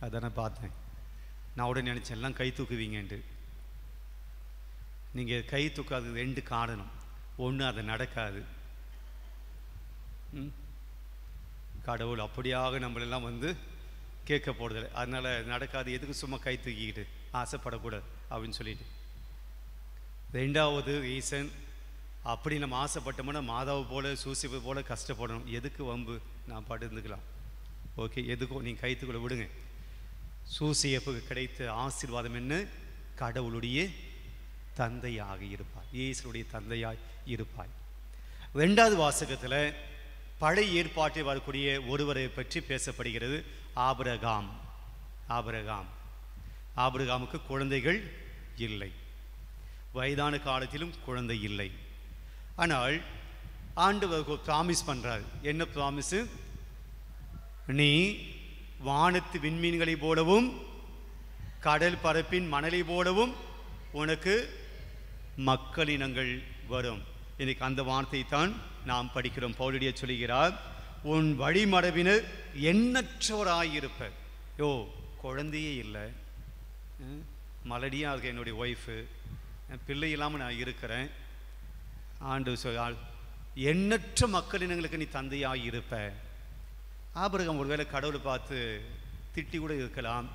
அதானே பார்த்தேன். நான் உடனே நினச்சேன் எல்லாம் கை தூக்குவீங்கன்ட்டு. நீங்கள் கை தூக்காதது 2 காரணம். ஒன்று, அது நடக்காது. கடவுள் அப்படியாக நம்மளெல்லாம் வந்து கேட்க போடுறதில்லை. அதனால் நடக்காது. எதுக்கு சும்மா கை தூக்கிக்கிட்டு ஆசைப்படக்கூடாது அப்படின்னு சொல்லிட்டு. 2வது ரீசன், அப்படி நம்ம ஆசைப்பட்டோம்னா மாதாவை போல சூசிப்பை போல கஷ்டப்படணும். எதுக்கு வம்பு? நான் பாட்டு இருந்துக்கலாம். ஓகே, எதுக்கும் நீங்கள் கைத்துக்குள்ள விடுங்க. சூசியப்புக்கு கிடைத்த ஆசீர்வாதம் என்ன? கடவுளுடைய தந்தையாக இருப்பாய், இயேசுடைய தந்தையாய் இருப்பாய். 2வது வாசகத்தில் பழைய ஏற்பாட்டில் வரக்கூடிய ஒருவரை பற்றி பேசப்படுகிறது. ஆபிரகாம். ஆபிரகாமுக்கு குழந்தைகள் இல்லை. வயதான காலத்திலும் குழந்தை இல்லை. ஆனால் ஆண்டவர் ப்ராமிஸ் பண்றார். என்ன ப்ராமிஸ்? நீ வானத்து விண்மீன்களை போலவும் கடல் பரப்பின் மணலை போலவும் உனக்கு மக்களினங்கள் வரும். இன்னைக்கு அந்த வார்த்தை தான் நாம் படிக்கிறோம். பவுலடிய சொல்லுகிறார், உன் வழிமரபினர் எண்ணற்றவராயிருப்பர். யோ, குழந்தையே இல்லை, மலடியாக இருக்க என்னுடைய ஒய்ஃபு, பிள்ளை இல்லாமல் நான் இருக்கிறேன். ஆண்டு சொல், எண்ணற்ற மக்களினங்களுக்கு நீ தந்தையாக இருப்ப. ஆபிரகாம் ஒருவேளை கடவுளை பார்த்து திட்டி கூட இருக்கலாம்.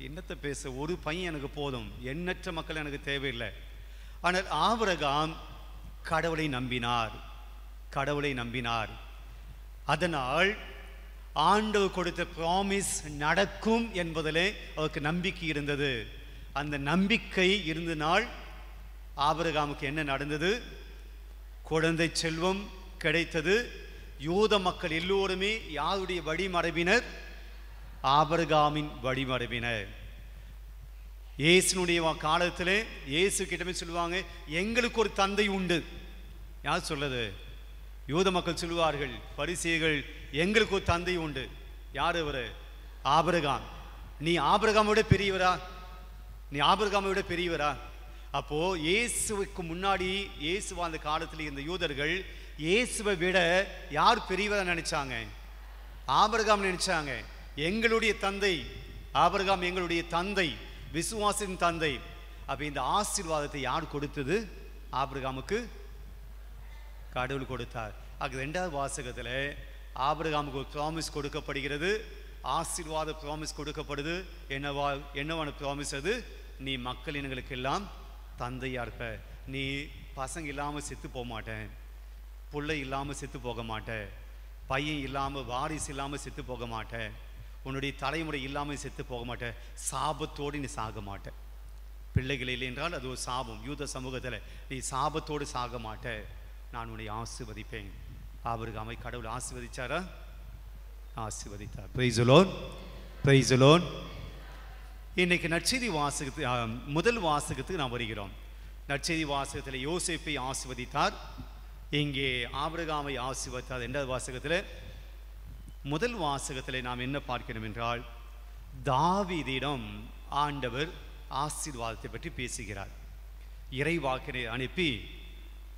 என்னத்தை பேச, ஒரு பையன் எனக்கு போதும், எண்ணற்ற மக்கள் எனக்கு தேவையில்லை. ஆனால் ஆபிரகாம் கடவுளை நம்பினார், கடவுளை நம்பினார். அதனால் ஆண்டவர் கொடுத்த ப்ராமிஸ் நடக்கும் என்பதிலே அவருக்கு நம்பிக்கை இருந்தது. அந்த நம்பிக்கை இருந்தனால் ஆபிரகாமுக்கு என்ன நடந்தது? குழந்தை செல்வம் கிடைத்தது. யூத மக்கள் எல்லோருமே யாருடைய வழிமரபினர்? ஆபிரகாமின் வழிமரபினர். இயேசுனுடைய காலத்தில் இயேசு கிட்டமே சொல்லுவாங்க, எங்களுக்கு ஒரு தந்தை உண்டு. யார் சொல்லுது? யூத மக்கள் சொல்லுவார்கள், பரிசேயர்கள், எங்களுக்கு ஒரு தந்தை உண்டு. யார் அவர்? ஆபிரகாம். நீ ஆபிரகாமை விட பெரியவரா? நீ ஆபிரகாமை விட பெரியவரா? அப்போ இயேசுவுக்கு முன்னாடி, இயேசு வாழ்ந்த காலத்தில் இருந்த யூதர்கள் இயேசுவை விட யார் பெரியவரா நினைச்சாங்க? ஆபிரகாம் நினைச்சாங்க. எங்களுடைய தந்தை ஆபிரகாம், எங்களுடைய தந்தை, விசுவாசின் தந்தை. அப்ப இந்த ஆசீர்வாதத்தை யார் கொடுத்தது? ஆபிரகாமுக்கு கடவுள் கொடுத்தார். ஆக 2வது வாசகத்தில் ஆபிரகாமுக்கு ஒரு ப்ராமிஸ் கொடுக்கப்படுகிறது, ஆசீர்வாத ப்ராமிஸ் கொடுக்கப்படுது. என்னவான ப்ராமிஸ் அது? நீ மக்களினங்களுக்கு எல்லாம் தந்தையா இருப்ப. நீ பசங்க இல்லாமல் செத்து போக மாட்டேன், பிள்ளை இல்லாமல் செத்து போக மாட்டேன், பையன் இல்லாமல் வாரிசு இல்லாமல் செத்து போக மாட்டேன், உன்னுடைய தலைமுறை இல்லாமல் செத்து போக மாட்டேன், சாபத்தோடு நீ சாக மாட்டேன். பிள்ளைகள் இல்லை என்றால் அது ஒரு சாபம். யூத சமூகத்தில் நீ சாபத்தோடு சாக மாட்டேன், நான் உன்னை ஆசீர்வதிப்பேன். ஆபிரகாமை கடவுள் ஆசீர்வதிச்சாரா? ஆசீர்வதித்தார். Price the Lord, praise the Lord. இன்னைக்கு நற்செய்தி வாசகத்துக்கு முதல் வாசகத்துக்கு நாம் வருகிறோம். நற்செய்தி வாசகத்தில் யோசேப்பை ஆசீர்வதித்தார், இங்கே ஆபிரகாமை ஆசீர்வதித்தார். 2வது வாசகத்தில், முதல் வாசகத்தில் நாம் என்ன பார்க்கிறோம் என்றால், தாவீதிடம் ஆண்டவர் ஆசீர்வாதத்தை பற்றி பேசுகிறார். இறைவாக்கினை அனுப்பி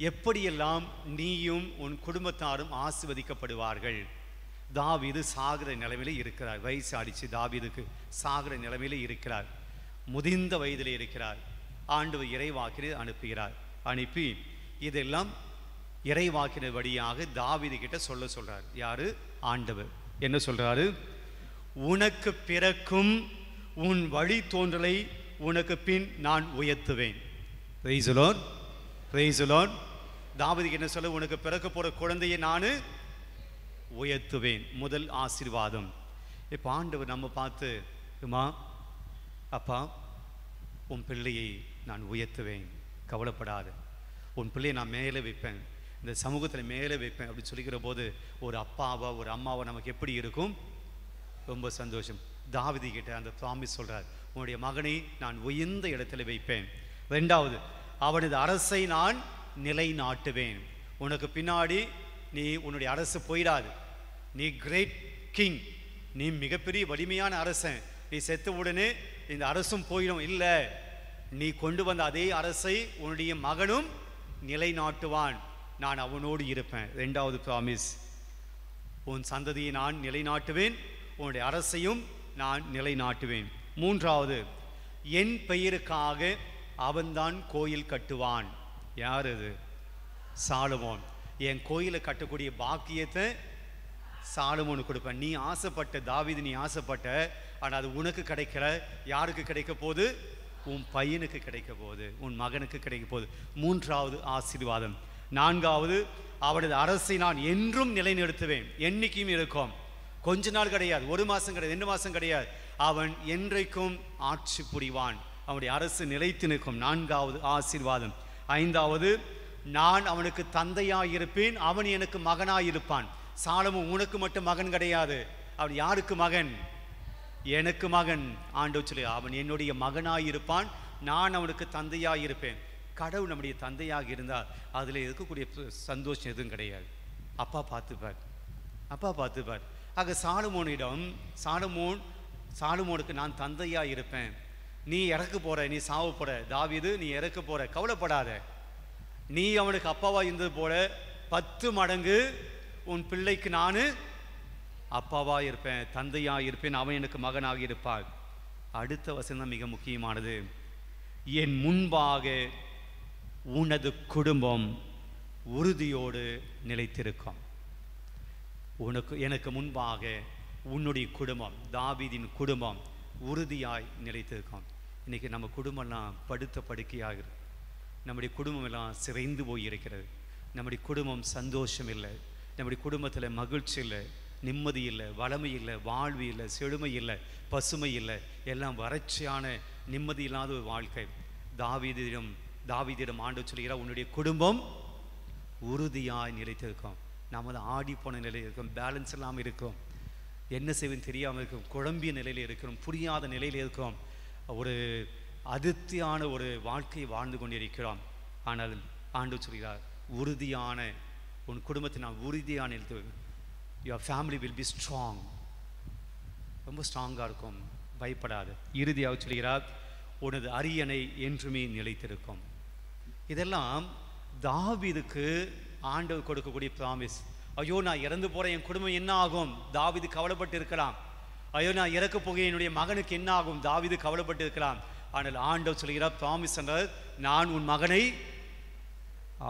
எப்படியெல்லாம் நீயும் உன் குடும்பத்தாரும் ஆசீர்வதிக்கப்படுவார்கள். தாவீது சாகிற நிலைமையில இருக்கிறார். வயசு அடிச்சு தாவீதுக்கு சாகிற நிலைமையில இருக்கிறார், முதிர்ந்த வயதில் இருக்கிறார். ஆண்டவர் இறைவாக்கினை அனுப்புகிறார். அனுப்பி இதெல்லாம் இறைவாக்கினர் வழியாக தாவீது கிட்ட சொல்றார். யாரு? ஆண்டவர். என்ன சொல்றாரு? உனக்கு பிறக்கும் உன் வழி தோன்றலை உனக்கு பின் நான் உயர்த்துவேன். Praise the Lord, praise the Lord. தாவீதுக்கு என்ன சொல்ல? உனக்கு பிறக்க போற குழந்தையை நான் உயர்த்துவேன். முதல் ஆசீர்வாதம். இப்போ ஆண்டவர் நம்ம பார்த்து, அம்மா அப்பா உன் பிள்ளையை நான் உயர்த்துவேன், கவலைப்படாத, உன் பிள்ளையை நான் மேலே வைப்பேன், இந்த சமூகத்தில் மேலே வைப்பேன் அப்படி சொல்லிக்கிற போது ஒரு அப்பாவா ஒரு அம்மாவா நமக்கு எப்படி இருக்கும்? ரொம்ப சந்தோஷம். தாவீது கிட்ட அந்த ப்ராமிஸ் சொல்றார், உன்னுடைய மகனை நான் உயர்ந்த இடத்துல வைப்பேன். 2வது, அவனது அரசை நான் நிலைநாட்டுவேன். உனக்கு பின்னாடி நீ உன்னுடைய அரசு போயிடாது. நீ கிரேட் கிங், நீ மிகப்பெரிய வலிமையான அரசன். நீ செத்த உடனே இந்த அரசும் போயிடும். இல்லை, நீ கொண்டு வந்த அதே அரசை உன்னுடைய மகனும் நிலைநாட்டுவான், நான் அவனோடு இருப்பேன். 2வது ப்ராமிஸ், உன் சந்ததியை நான் நிலைநாட்டுவேன், உன்னுடைய அரசையும் நான் நிலைநாட்டுவேன். 3வது, என் பெயருக்காக அவன்தான் கோயில் கட்டுவான். யார் அது? சாலமோன். என் கோயிலை கட்டக்கூடிய பாக்கியத்தை சாலமோனு கொடுப்பேன். நீ ஆசைப்பட்ட தாவீது, நீ ஆசைப்பட்ட, ஆனால் அது உனக்கு கிடைக்கல. யாருக்கு கிடைக்க போகுது? உன் பையனுக்கு கிடைக்க போகுது, உன் மகனுக்கு கிடைக்க போகுது. 3வது ஆசீர்வாதம். 4வது, அவனது அரசை நான் என்றும் நிலைநிறுத்துவேன். என்னைக்கும் இருக்கும், கொஞ்ச நாள் கிடையாது, 1 மாதம் கிடையாது, 2 மாதம் கிடையாது, அவன் என்றைக்கும் ஆட்சி புரிவான், அவனுடைய அரசு நிலைத்து நிற்கும். 4வது ஆசீர்வாதம். 5வது, நான் அவனுக்கு தந்தையாயிருப்பேன், அவன் எனக்கு மகனாயிருப்பான். சாலமோன் உனக்கு மட்டும் மகன் கிடையாது, அவன் யாருக்கு மகன்? எனக்கு மகன். ஆண்டவர் சொல்லி, அவன் என்னுடைய மகனாயிருப்பான், நான் அவனுக்கு தந்தையாயிருப்பேன். கடவுள் நம்முடைய தந்தையாக இருந்தால் அதில் இருக்கக்கூடிய சந்தோஷம் எதுவும் கிடையாது. அப்பா பார்த்துப்பார். ஆக சாலமோனுக்கு நான் தந்தையாக இருப்பேன், நீ இறக்க போற, நீ சாவ போற, தாவீது நீ இறக்க போற, கவலைப்படாத, நீ அவனுக்கு அப்பாவா இருந்தது போல 10 மடங்கு உன் பிள்ளைக்கு நான் அப்பாவா இருப்பேன், தந்தையா இருப்பேன், அவன் எனக்கு மகனாக இருப்பார். அடுத்த வசனம் மிக முக்கியமானது. என் முன்பாக உனது குடும்பம் உறுதியோடு நிலைத்திருக்கும். எனக்கு முன்பாக உன்னுடைய குடும்பம், தாவீதின் குடும்பம் உறுதியாய் நிலைத்திருக்கும். இன்னைக்கு நம்ம குடும்பம்லாம் படுத்த படுக்கையாகிறது. நம்முடைய குடும்பம் எல்லாம் சிறைந்து போய் இருக்கிறது. நம்முடைய குடும்பம் சந்தோஷம் இல்லை, நம்முடைய குடும்பத்தில் மகிழ்ச்சி இல்லை, நிம்மதி இல்லை, வளமை இல்லை, வாழ்வு இல்லை, செழுமை இல்லை, பசுமை இல்லை, எல்லாம் வறட்சியான நிம்மதி இல்லாத ஒரு வாழ்க்கை. தாவீதிடம் ஆண்டவர் சொல்கிறார், உன்னுடைய குடும்பம் உறுதியாய் நிலைத்திருக்கும். நாம் தான் ஆடி போன நிலையில் இருக்கும், பேலன்ஸ் இல்லாமல் இருக்கும், என்ன செய்வது தெரியாமல் இருக்கும், குழம்பிய நிலையில் இருக்கிறோம், புரியாத நிலையில் இருக்கிறோம், ஒரு அதிர்ச்சியான ஒரு வாழ்க்கையை வாழ்ந்து கொண்டிருக்கிறோம். ஆனால் ஆண்டவர் சொல்கிறார், உறுதியான உன் குடும்பத்தை நான் உறுதியான your family will be strong, ரொம்ப ஸ்ட்ராங்காக இருக்கும், பயப்படாது. இறுதியாக சொல்கிறார், உனது அரியணை என்றுமே நிலைத்திருக்கும். இதெல்லாம் தாவீதுக்கு ஆண்டவர் கொடுக்கக்கூடிய ப்ராமிஸ். ஐயோ நான் இறந்து போகிறேன், என் குடும்பம் என்ன ஆகும்? தாவீது கவலைப்பட்டு இருக்கலாம். ஐயோ நான் இறக்க போகிறேன், என்னுடைய மகனுக்கு என்ன ஆகும்? தாவீது கவலைப்பட்டு இருக்கலாம். ஆனால் ஆண்டவர் சொல்கிறார், ப்ராமிஸ் என்றால், நான் உன் மகனை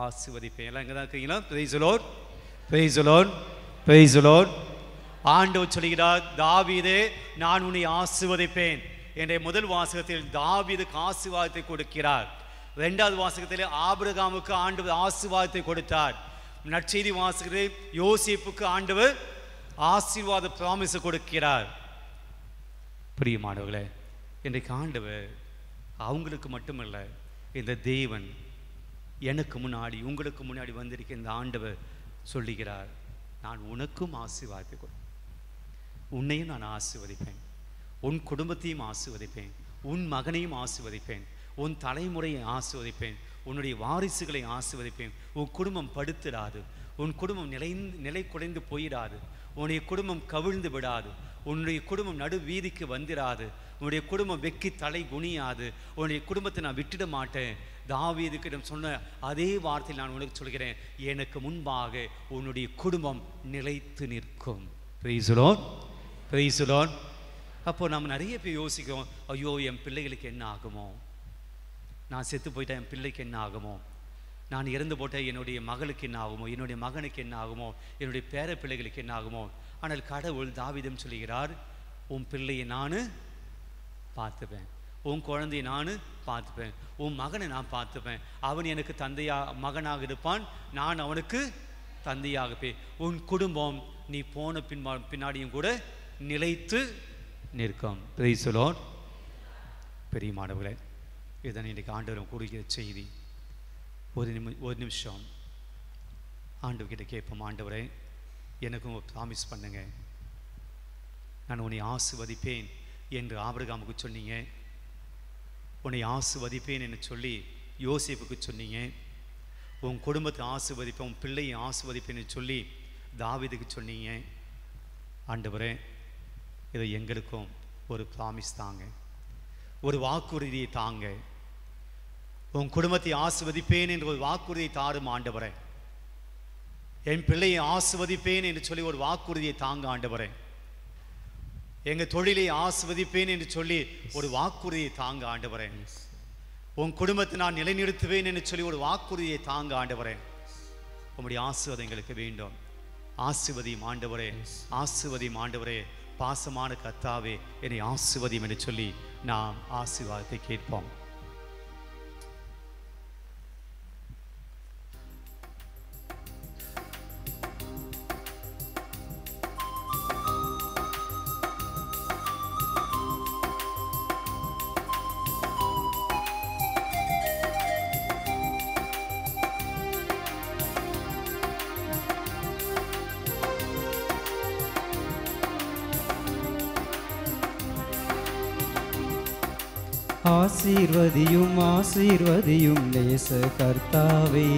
ஆசீர்வதிப்பேன். எல்லாம் இங்கே தான் இருக்கீங்களா? Price the Lord, praise the Lord, praise the Lord. ஆண்டவர் சொல்கிறார், தாவீதே நான் உன்னை ஆசீர்வதிப்பேன். என்ற முதல் வாசகத்தில் தாவீதுக்கு ஆசீர்வாதத்தை கொடுக்கிறார். 2வது வாசகத்தில் ஆபிரகாமுக்கு ஆண்டவர் ஆசீர்வாதத்தை கொடுத்தார். நற்செய்தி வாசகத்தில் யோசேப்புக்கு ஆண்டவர் ஆசீர்வாத ப்ராமிஸ் கொடுக்கிறார். பிரியமானவர்களே, இன்றைக்கு ஆண்டவர் அவங்களுக்கு மட்டுமல்ல, இந்த தேவன் எனக்கு முன்னாடி உங்களுக்கு முன்னாடி வந்திருக்க இந்த ஆண்டவர் சொல்லுகிறார், நான் உனக்கும் ஆசீர்வாதத்தை கொடு, உன்னையும் நான் ஆசீர்வதிப்பேன், உன் குடும்பத்தையும் ஆசீர்வதிப்பேன், உன் மகனையும் ஆசீர்வதிப்பேன், உன் தலைமுறையை ஆசீர்வதிப்பேன், உன்னுடைய வாரிசுகளை ஆசீர்வதிப்பேன். உன் குடும்பம் படுத்திடாது, உன் குடும்பம் நிலை குலைந்து போயிடாது, உன்னுடைய குடும்பம் கவிழ்ந்து விடாது, உன்னுடைய குடும்பம் நடு வீதிக்கு வந்துடாது, உன்னுடைய குடும்பம் வெக்கி தலை குனியாது, உன்னுடைய குடும்பத்தை நான் விட்டுட மாட்டேன். தாவீதுக்கிடம் சொன்ன அதே வார்த்தையில் நான் உனக்கு சொல்கிறேன், எனக்கு முன்பாக உன்னுடைய குடும்பம் நிலைத்து நிற்கும். Price the Lord, praise the Lord. அப்போ நம்ம நிறைய பேர் யோசிக்கிறோம், ஐயோ என் பிள்ளைகளுக்கு என்ன ஆகுமோ, நான் செத்து போயிட்டேன் என் பிள்ளைக்கு என்ன ஆகுமோ, நான் இறந்து போட்டேன் என்னுடைய மகளுக்கு என்ன ஆகுமோ, என்னுடைய மகனுக்கு என்ன ஆகுமோ, என்னுடைய பேர பிள்ளைகளுக்கு என்ன ஆகுமோ. ஆனால் கடவுள் தாவீதிடம் சொல்கிறார், உன் பிள்ளையை நான் பார்த்துப்பேன், உன் குழந்தையை நான் பார்த்துப்பேன், உன் மகனை நான் பார்த்துப்பேன், அவன் எனக்கு மகனாக இருப்பான், நான் அவனுக்கு தந்தையாக இருப்பேன். உன் குடும்பம் நீ போன பின்னாடியும் கூட நிலைத்து நிற்கும். Price the Lord. பெரியமானவர்களே, இதனை இன்றைக்கு ஆண்டவரும் கூறுகிற செய்தி. ஒரு நிமிஷம் ஆண்டவர்கிட்ட கேட்போம், ஆண்டவரே எனக்கும் ப்ராமிஸ் பண்ணுங்க, நான் உன்னை ஆசீர்வதிப்பேன் என்று ஆபிரகாமுக்கு சொன்னீங்க, உன்னை ஆசீர்வதிப்பேன் என்று சொல்லி யோசேப்புக்கு சொன்னீங்க, உன் குடும்பத்தை ஆசீர்வதிப்பேன், உன் பிள்ளையை ஆசீர்வதிப்பேன்னு சொல்லி தாவீதுக்கு சொன்னீங்க. ஆண்டவரே இதை எங்களுக்கும் ஒரு ப்ராமிஸ் தாங்க, ஒரு வாக்குறுதியை தாங்க. உன் குடும்பத்தை ஆசீர்வதிப்பேன் என்று ஒரு வாக்குறுதியை தாரும் ஆண்டவரே. என் பிள்ளையை ஆசீர்வதிப்பேன் என்று சொல்லி ஒரு வாக்குறுதியை தாங்க ஆண்டவரே. எங்க தொழிலை ஆசீர்வதிப்பேன் என்று சொல்லி ஒரு வாக்குறுதியை தாங்க ஆண்டவரே. உன் குடும்பத்தை நான் நிலைநிறுத்துவேன் என்று சொல்லி ஒரு வாக்குறுதியை தாங்க ஆண்டவரே. உம்முடைய ஆசீர்வாதம் எங்களுக்கு வேண்டும். ஆசீர்வதியும் ஆண்டவரே, ஆசீர்வதியும் ஆண்டவரே. பாசமான கர்த்தாவே என்னை ஆசீர்வதியும் என்று சொல்லி நாம் ஆசீர்வாதத்தை கேட்போம். ஆசீர்வதியும் ஆசீர்வதியும் நேச கர்த்தாவே,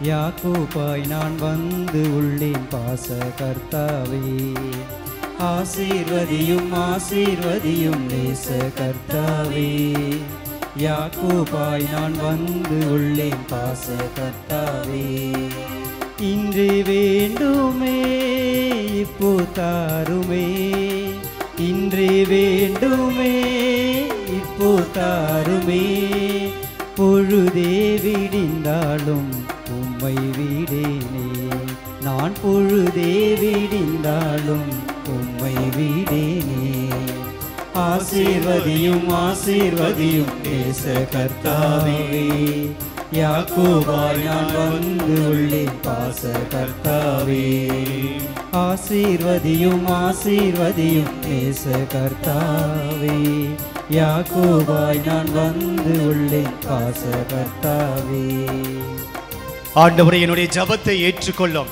யாக்கோபாய் நான் வந்து உள்ளேன் பாச கர்த்தாவே. ஆசீர்வதியும் ஆசீர்வதியும் நேச கர்த்தாவே, யாக்கோபாய் நான் வந்து உள்ளேன் பாச கர்த்தாவே. இன்று வேண்டுமே இப்போ தாருமே, இன்று வேண்டுமே இப்போ தாருமே, பொழுதே விடிந்தாலும் உம்மை விடேனே, நான் பொழுதே விடிந்தாலும் உம்மை விடேனே. ஆசீர்வதியும் ஆசீர்வதியும் நேச கர்த்தாவே, யாக்கோபாய் நான் வந்து உள்ளேன் பாச கர்த்தாவே. ஆசீர்வதியும் ஆசீர்வதியும் நேச கர்த்தாவே, யாக்கோபாய் நான் வந்து உள்ளேன் பாச கர்த்தாவே. ஆண்டவரே, என்னுடைய ஜெபத்தை ஏற்றுக்கொள்ளும்,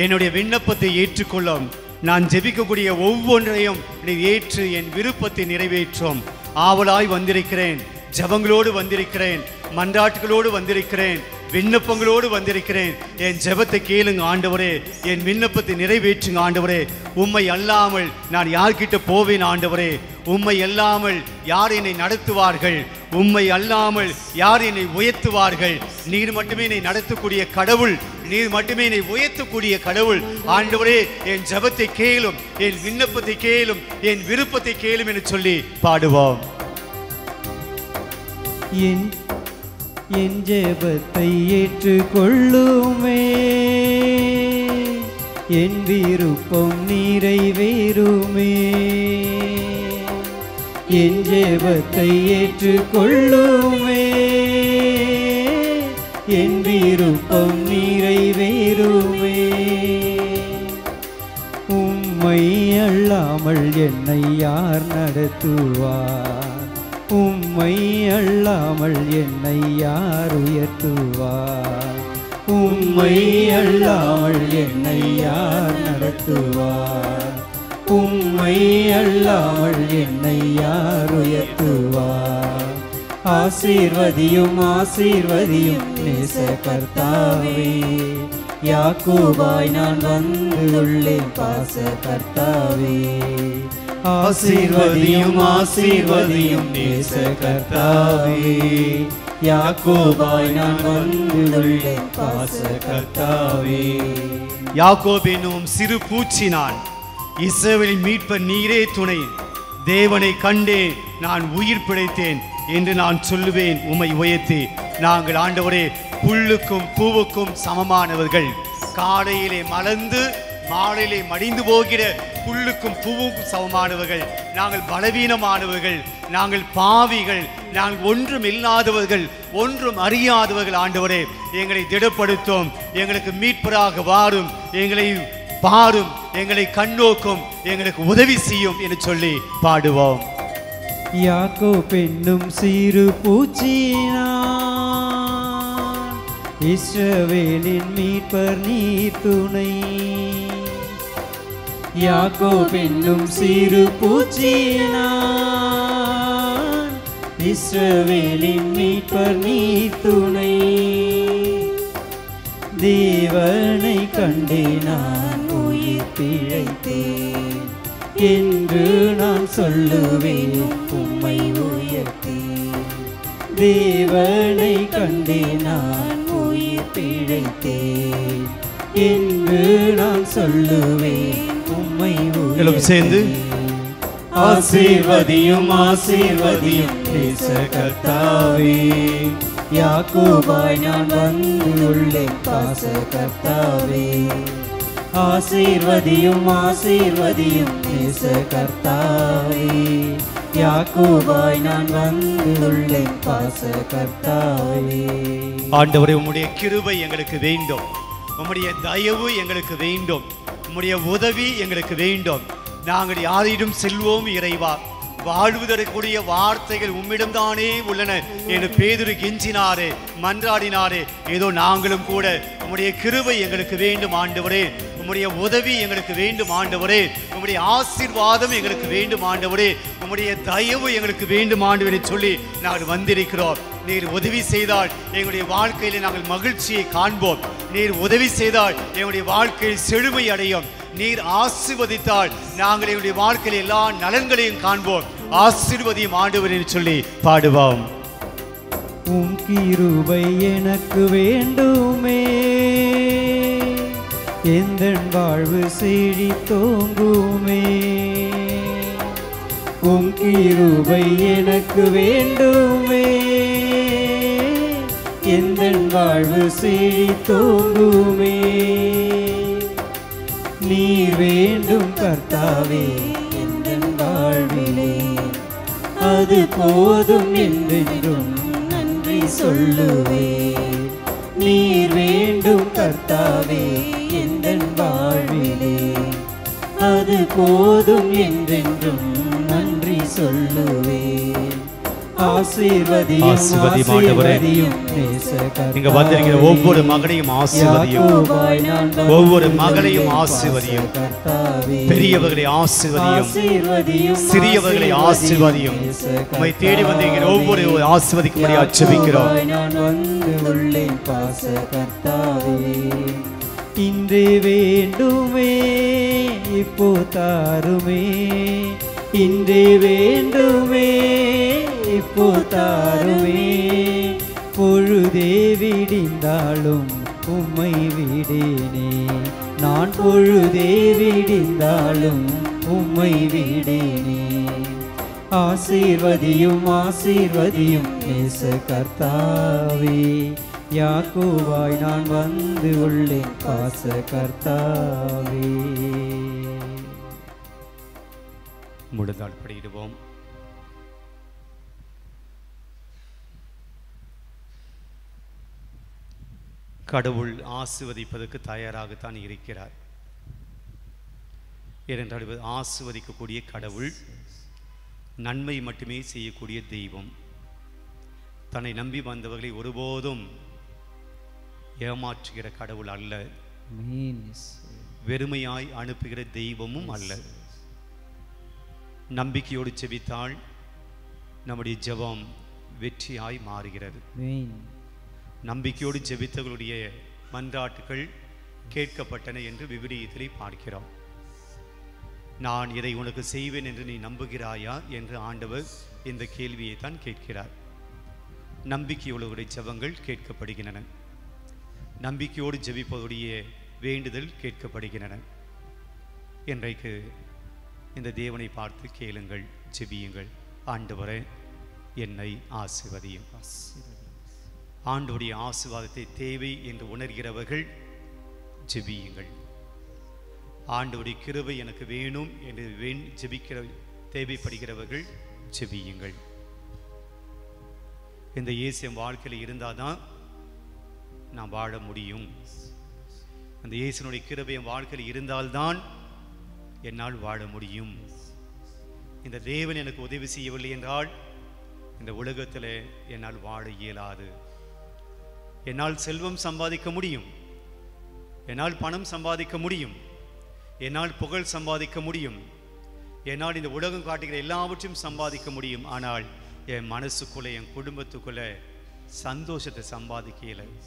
என்னுடைய விண்ணப்பத்தை ஏற்றுக்கொள்ளும். நான் ஜெபிக்கக்கூடிய ஒவ்வொன்றையும் நீ ஏற்று என் விருப்பத்தை நிறைவேற்றும். ஆவலாய் வந்திருக்கிறேன், ஜெபங்களோடு வந்திருக்கிறேன், மன்றாட்டுகளோடு வந்திருக்கிறேன், விண்ணப்பங்களோடு வந்திருக்கிறேன். என் ஜெபத்தை கேளுங்க ஆண்டவரே, என் விண்ணப்பத்தை நிறைவேற்றுங்க ஆண்டவரே. உம்மை அல்லாமல் நான் யார்கிட்ட போவேன் ஆண்டவரே? உம்மை அல்லாமல் யார் என்னை நடத்துவார்கள்? உம்மை அல்லாமல் யார் என்னை உயர்த்துவார்கள்? நீர் மட்டுமே என்னை நடத்தக்கூடிய கடவுள், நீர் மட்டுமே என்னை உயர்த்தக்கூடிய கடவுள். ஆண்டவரே, என் ஜெபத்தை கேளும், என் விண்ணப்பத்தை கேளும், என் விருப்பத்தை கேளும் என்று சொல்லி பாடுவோம். என் ஜெபத்தை ஏற்றுக்கொள்ளுமே, என் விருப்பம் நிறைவேறுமே. என் ஜெபத்தை ஏற்றுக்கொள்ளுமே, என் விருப்பம் நிறைவேறுமே. உம்மை அல்லாமல் என்னை யார் நடத்துவார்? உம்மை அல்லாமல் என்னை யார் உயர்த்துவார்? உம்மை அல்லாமல் என்னை யார் நடத்துவார்? உம்மை அல்லாமல் என்னை யார் உயர்த்துவார்? ஆசீர்வதியும் ஆசீர்வதியும் நேச கர்த்தாவே, யாக்கோபாய் நான் வந்து உள்ளேன் பாச கர்த்தாவே. ஆசீர்வதியும் ஆசீர்வதியும் நேச கர்த்தாவே, யாக்கோபாய் நான் வந்து உள்ளேன் பாச கர்த்தாவே. யாக்கோபெனும் சிறு பூச்சி நான், இஸ்ரவேலின் மீட்பர் நீரே துணை. தேவனை கண்டேன், நான் உயிர் பிழைத்தேன் என்று நான் சொல்லுவேன் உம்மை உயர்த்தி. நாங்கள் ஆண்டவரே புல்லுக்கும் பூவுக்கும் சமமானவர்கள். காலையிலே மலர்ந்து மாலையிலே மடிந்து போகிற புல்லுக்கும் பூவுக்கும் சமமானவர்கள். நாங்கள் பலவீனமானவர்கள், நாங்கள் பாவிகள், நாங்கள் ஒன்றும் இல்லாதவர்கள், ஒன்றும் அறியாதவர்கள். ஆண்டவரே, எங்களை திடப்படுத்தும், எங்களுக்கு மீட்பராக வாரும், எங்களை பாரும், எங்களை கண்ணோக்கும், எங்களுக்கு உதவி செய்யும் என்று சொல்லி பாடுவோம். யாக்கோபென்னும் சிறு பூச்சினான், இஸ்ரவேலின் மீட்பர் நீர் துணை. யாக்கோபென்னும் சிறு பூச்சினான், இஸ்ரவேலின் மீட்பர் நீர் துணை. தேவனை கண்டே நான் உயிர் பிழைத்தேன் என்று நான் சொல்லுவேன் உம்மை உயர்த்தி. தேவனை கண்டே நான் உயிர் பிழைத்தேன் என்று நான் சொல்லுவேன் உம்மை சேர்ந்து ஆசீர்வதியும் ஆசீர்வதியும் நேச கர்த்தாவே, யாக்கோபாய் நான் வந்து உள்ளேன் பாச கர்த்தாவே. ஆசீர்வதியும் ஆசீர்வதியும் நேச கர்த்தாவே, யாக்கோபாய் நான் வந்து உள்ளேன் பாச கர்த்தாவே. ஆண்டவரே, உம்முடைய கிருபை எங்களுக்கு வேண்டும், உம்முடைய தயவு எங்களுக்கு வேண்டும், உம்முடைய உதவி எங்களுக்கு வேண்டும். நாங்கள் யாரிடம் செல்வோம் இறைவா? வாழ்வு தரக்கூடிய வார்த்தைகள் உம்மிடம்தானே உள்ளன என்று பேதுரு கெஞ்சினாரே, மன்றாடினாரே. ஏதோ நாங்களும் கூட உம்முடைய கிருபை எங்களுக்கு வேண்டும் ஆண்டவரே. உம்முடைய உதவி எங்களுக்கு வேண்டும் ஆண்டவரே. உம்முடைய ஆசீர்வாதம் எங்களுக்கு வேண்டும் ஆண்டவரே. உம்முடைய தயவு எங்களுக்கு வேண்டும் ஆண்டவரே சொல்லி நாங்கள் வந்திருக்கிறோம். நீர் உதவி செய்தால் எங்களுடைய வாழ்க்கையில நாங்கள் மகிழ்ச்சியை காண்போம். நீர் உதவி செய்தால் எங்களுடைய வாழ்க்கையில் செழுமை அடையும். நீர் ஆசீர்வதித்தால் நாங்கள் எங்களுடைய வாழ்க்கையில் எல்லா நலன்களையும் காண்போம். ஆசீர்வதியும் ஆண்டவரே சொல்லி பாடுவோம். உம் கிருபை எனக்கு வேண்டுமே, எந்தன் வாழ்வு செழித்தோங்குமே. உம் கிருபை எனக்கு வேண்டுமே, எந்தன் வாழ்வு செழித்தோங்குமே. நீர் வேண்டும் கர்த்தாவே எந்தன் வாழ்விலே, அது போதும் என்றென்றும் நன்றி சொல்லுவே. நீர் வேண்டும் கர்த்தாவே எந்தன் வாழ்விலே, அது போதும் என்றென்றும் நன்றி சொல்லுவே. ஆசீர்வதியும் ஆசீர்வதியும் இங்க வந்திருக்கிற ஒவ்வொரு மகனையும் ஆசீர்வதியும், ஒவ்வொரு மகளையும் ஆசீர்வதியும், பெரியவர்களை ஆசீர்வதியும், சிறியவர்களை ஆசீர்வதியும். உம்மை தேடி வந்திருக்கிற ஒவ்வொரு ஆசீர்வதிக்கும்படி ஜெபிக்கிறோம். நான் வந்து உள்ளேன் பாச கர்த்தாவே. இன்றே வேண்டுமே இப்போ தாருமே, இன்றே வேண்டுமே இப்போ தாருமே. பொழுதே விடிந்தாலும் உம்மை விடேனே, நான் பொழுதே விடிந்தாலும் உம்மை விடேனே. ஆசீர்வதியும் ஆசீர்வதியும் நேச கர்த்தாவே. யாக்கோபாய் நான் வந்து உள்ளேன் பாச கர்த்தாவே. முழுதால் படியிடுவோம். கடவுள் ஆசீர்வதிப்பதற்கு தயாராகத்தான் இருக்கிறார். ஏனென்றால் ஆசீர்வதிக்கக்கூடிய கடவுள், நன்மை மட்டுமே செய்யக்கூடிய தெய்வம். தன்னை நம்பி வந்தவர்களை ஒருபோதும் ஏமாற்றுகிற கடவுள் அல்ல, வெறுமையாய் அனுப்புகிற தெய்வமும் அல்ல. நம்பிக்கையோடு செபித்தால் நம்முடைய ஜெபம் வெற்றியாய் மாறுகிறது. நம்பிக்கையோடு ஜெபித்தவர்களுடைய மன்றாட்டுகள் கேட்கப்பட்டன என்று விவிலியத்திலே பார்க்கிறோம். நான் இதை உனக்கு செய்வேன் என்று நீ நம்புகிறாயா என்று ஆண்டவர் இந்த கேள்வியை தான் கேட்கிறார். நம்பிக்கையுள்ளவருடைய ஜெபங்கள் கேட்கப்படுகின்றன. நம்பிக்கையோடு ஜெபிப்பவருடைய வேண்டுதல் கேட்கப்படுகின்றன. இன்றைக்கு இந்த தேவனை பார்த்து கேளுங்கள், ஜெபியுங்கள். ஆண்டவரே என்னை ஆசீர்வதியும். ஆண்டவருடைய ஆசீர்வாதத்தை தேவை என்று உணர்கிறவர்கள் ஜெபியுங்கள். ஆண்டவருடைய கிருபை எனக்கு வேணும் என்று ஜெபிக்கிற தேவைப்படுகிறவர்கள் ஜெபியுங்கள். இந்த இயேசு வாழ்க்கையில் இருந்தால் தான் நாம் வாழ முடியும். அந்த இயேசுனுடைய கிருபை வாழ்க்கையில் இருந்தால்தான் என்னால் வாழ முடியும். இந்த தேவன் எனக்கு உதவி செய்யவில்லை என்றால் இந்த உலகத்தில் என்னால் வாழ இயலாது. என்னால் செல்வம் சம்பாதிக்க முடியும், என்னால் பணம் சம்பாதிக்க முடியும், என்னால் புகழ் சம்பாதிக்க முடியும், என்னால் இந்த உலகம் காட்டுகிற எல்லாவற்றையும் சம்பாதிக்க முடியும். ஆனால் என் மனசுக்குள்ளே, என் குடும்பத்துக்குள்ளே சந்தோஷத்தை சம்பாதிக்க இயலாது,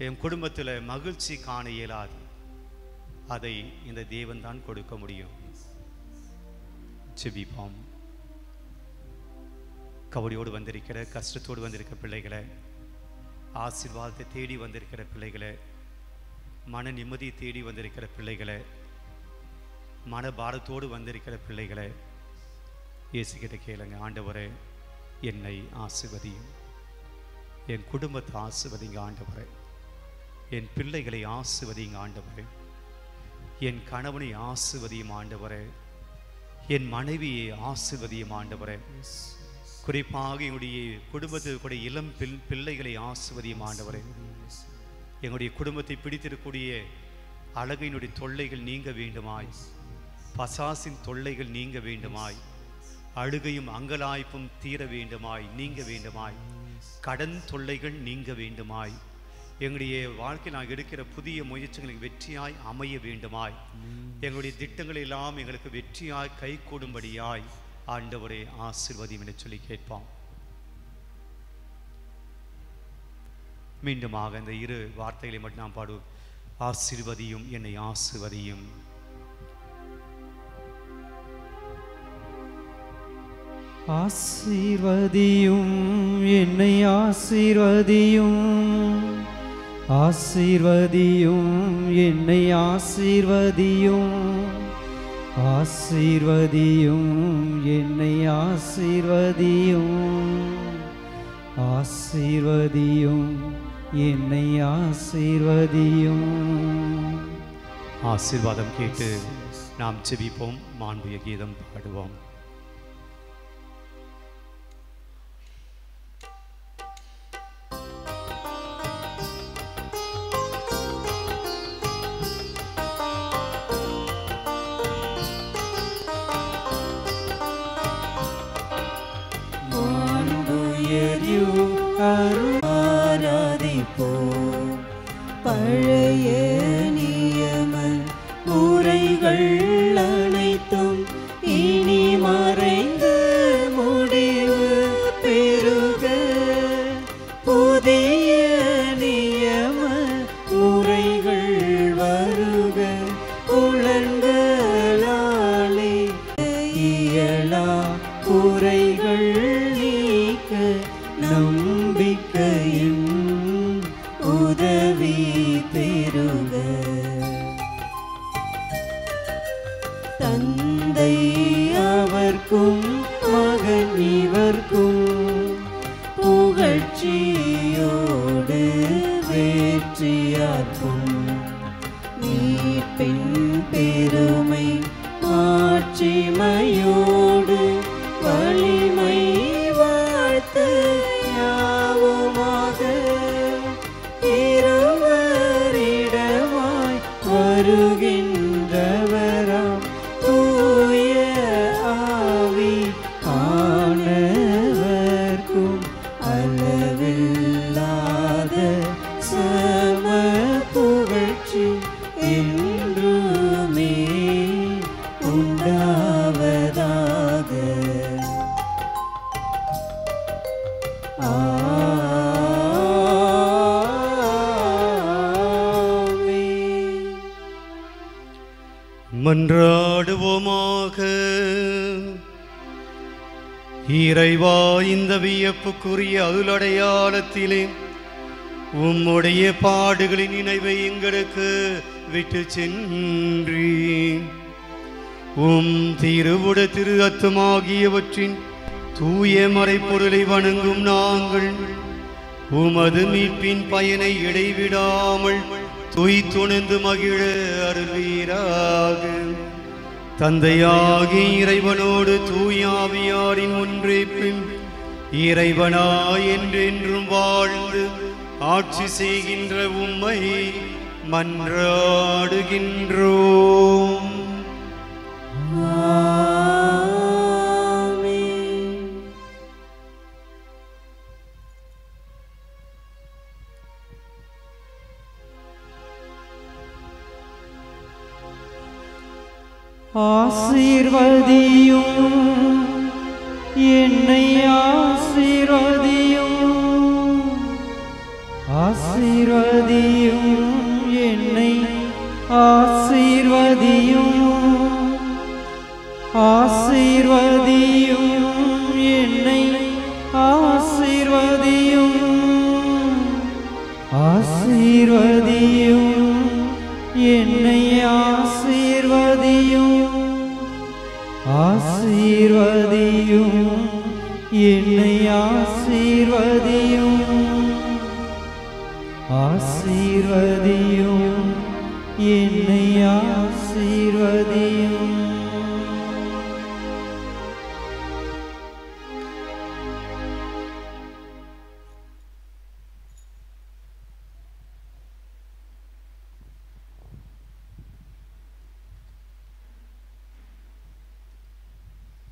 என் குடும்பத்தில் மகிழ்ச்சி காண இயலாது. அதை இந்த தேவன் தான் கொடுக்க முடியும். ஜெபிப்போம். கவலையோடு வந்திருக்கிற, கஷ்டத்தோடு வந்திருக்கிற பிள்ளைகளை, ஆசீர்வாதத்தை தேடி வந்திருக்கிற பிள்ளைகளை, மன நிம்மதியை தேடி வந்திருக்கிற பிள்ளைகளை, மன பாரத்தோடு வந்திருக்கிற பிள்ளைகளை இயேசுகிட்ட கேளுங்க. ஆண்டவரே என்னை ஆசீர்வதியும், என் குடும்பத்தை ஆசீர்வதிங்க ஆண்டவரே, என் பிள்ளைகளை ஆசீர்வதிங்க ஆண்டவரே, என் கணவனை ஆசீர்வதியும் ஆண்டவரே, என் மனைவியை ஆசீர்வதியும் ஆண்டவரே, குறிப்பாக என்னுடைய குடும்பத்தில் கூட இளம் பிள்ளைகளை ஆசீர்வதியும் ஆண்டவரே. எங்களுடைய குடும்பத்தை பிடித்திருக்கக்கூடிய அழகினுடைய தொல்லைகள் நீங்க வேண்டுமாய், பசாசின் தொல்லைகள் நீங்க வேண்டுமாய், அழுகையும் அங்கலாய்ப்பும் தீர வேண்டுமாய், நீங்க வேண்டுமாய், கடன் தொல்லைகள் நீங்க வேண்டுமாய், எங்களுடைய வாழ்க்கையில் நான் எடுக்கிற புதிய முயற்சிகளுக்கு வெற்றியாய் அமைய வேண்டுமாய், எங்களுடைய திட்டங்கள் எல்லாம் எங்களுக்கு வெற்றியாய் கை கூடும்படியாய் ஆண்டவரே ஆசீர்வதியும் என்று சொல்லி கேட்போம். மீண்டுமாக இந்த இரு வார்த்தைகளை மட்டும் நாம் பாடுவோம். ஆசீர்வதியும், என்னை ஆசீர்வதியும். ஆசீர்வதியும், என்னை ஆசீர்வதியும். ஆசீர்வதியும், என்னை ஆசீர்வதியும். ஆசீர்வதியும், என்னை ஆசீர்வதியும். ஆசீர்வதியும், என்னை ஆசீர்வதியும். ஆசீர்வாதம் கேட்டு நாம் ஜெபிப்போம், மாண்புய கீதம் பாடுவோம். ஆராதிப்போம் பழைய நியம முறைகள் அனைத்தும் இனி மறைந்து முடிவு பெறுக. புதிய நியம முறைகள் வருக. புலன்களாலே இயலா குறைகள் நீக்க நம்பிக்கையின் உதவி பெறுக. தந்தை அவர்க்கும் மகன் இவர்க்கும் புகழ்ச்சியோடு வெற்றியார்க்கும் மீட்பின் பெருமை ஆட்சிமையோடு வலிமை வாழ்த்து யாவுமாக இருவரிடமாய் வருகின்றவராம் தூய ஆவி ஆனவர்க்கும் அளவில்லாத சம புகழ்ச்சி என்றுமே உண்டாவதாக. மன்றாடுவோமாக. இறைவா, இந்த வியப்புக்குரிய அருளடையாளத்திலே உம்முடைய பாடுகளின் நினைவை எங்களுக்கு விட்டு சென்றீர். உம் திருவுட திரு அத்துமாகியவற்றின் தூய மறைப்பொருளை வணங்கும் நாங்கள் உமது மீட்பின் பயனை இடைவிடாமல் துய்த்துணர்ந்து மகிழ அருள்வீராக. தந்தையாகி இறைவனோடு தூயாவியாரின் ஒன்றைப்பின் இறைவனாய் என்றென்றும் வாழ்ந்து ஆட்சி செய்கின்ற உம்மை மன்றாடுகின்றோம். ஆசீர்வதியும், என்னை ஆசீர்வதியும். ஆசீர்வதியும், என்னை ஆசீர்வதியும். ஆசீர்வதியும், என்னை ஆசீர்வதியும். ஆசீர்வதியும், என்னை ஆசீர்வதியும். ஆசீர்வதியும், என்னை ஆசீர்வதியும். ஆசீர்வதியும், என்னை ஆசீர்வதியும்.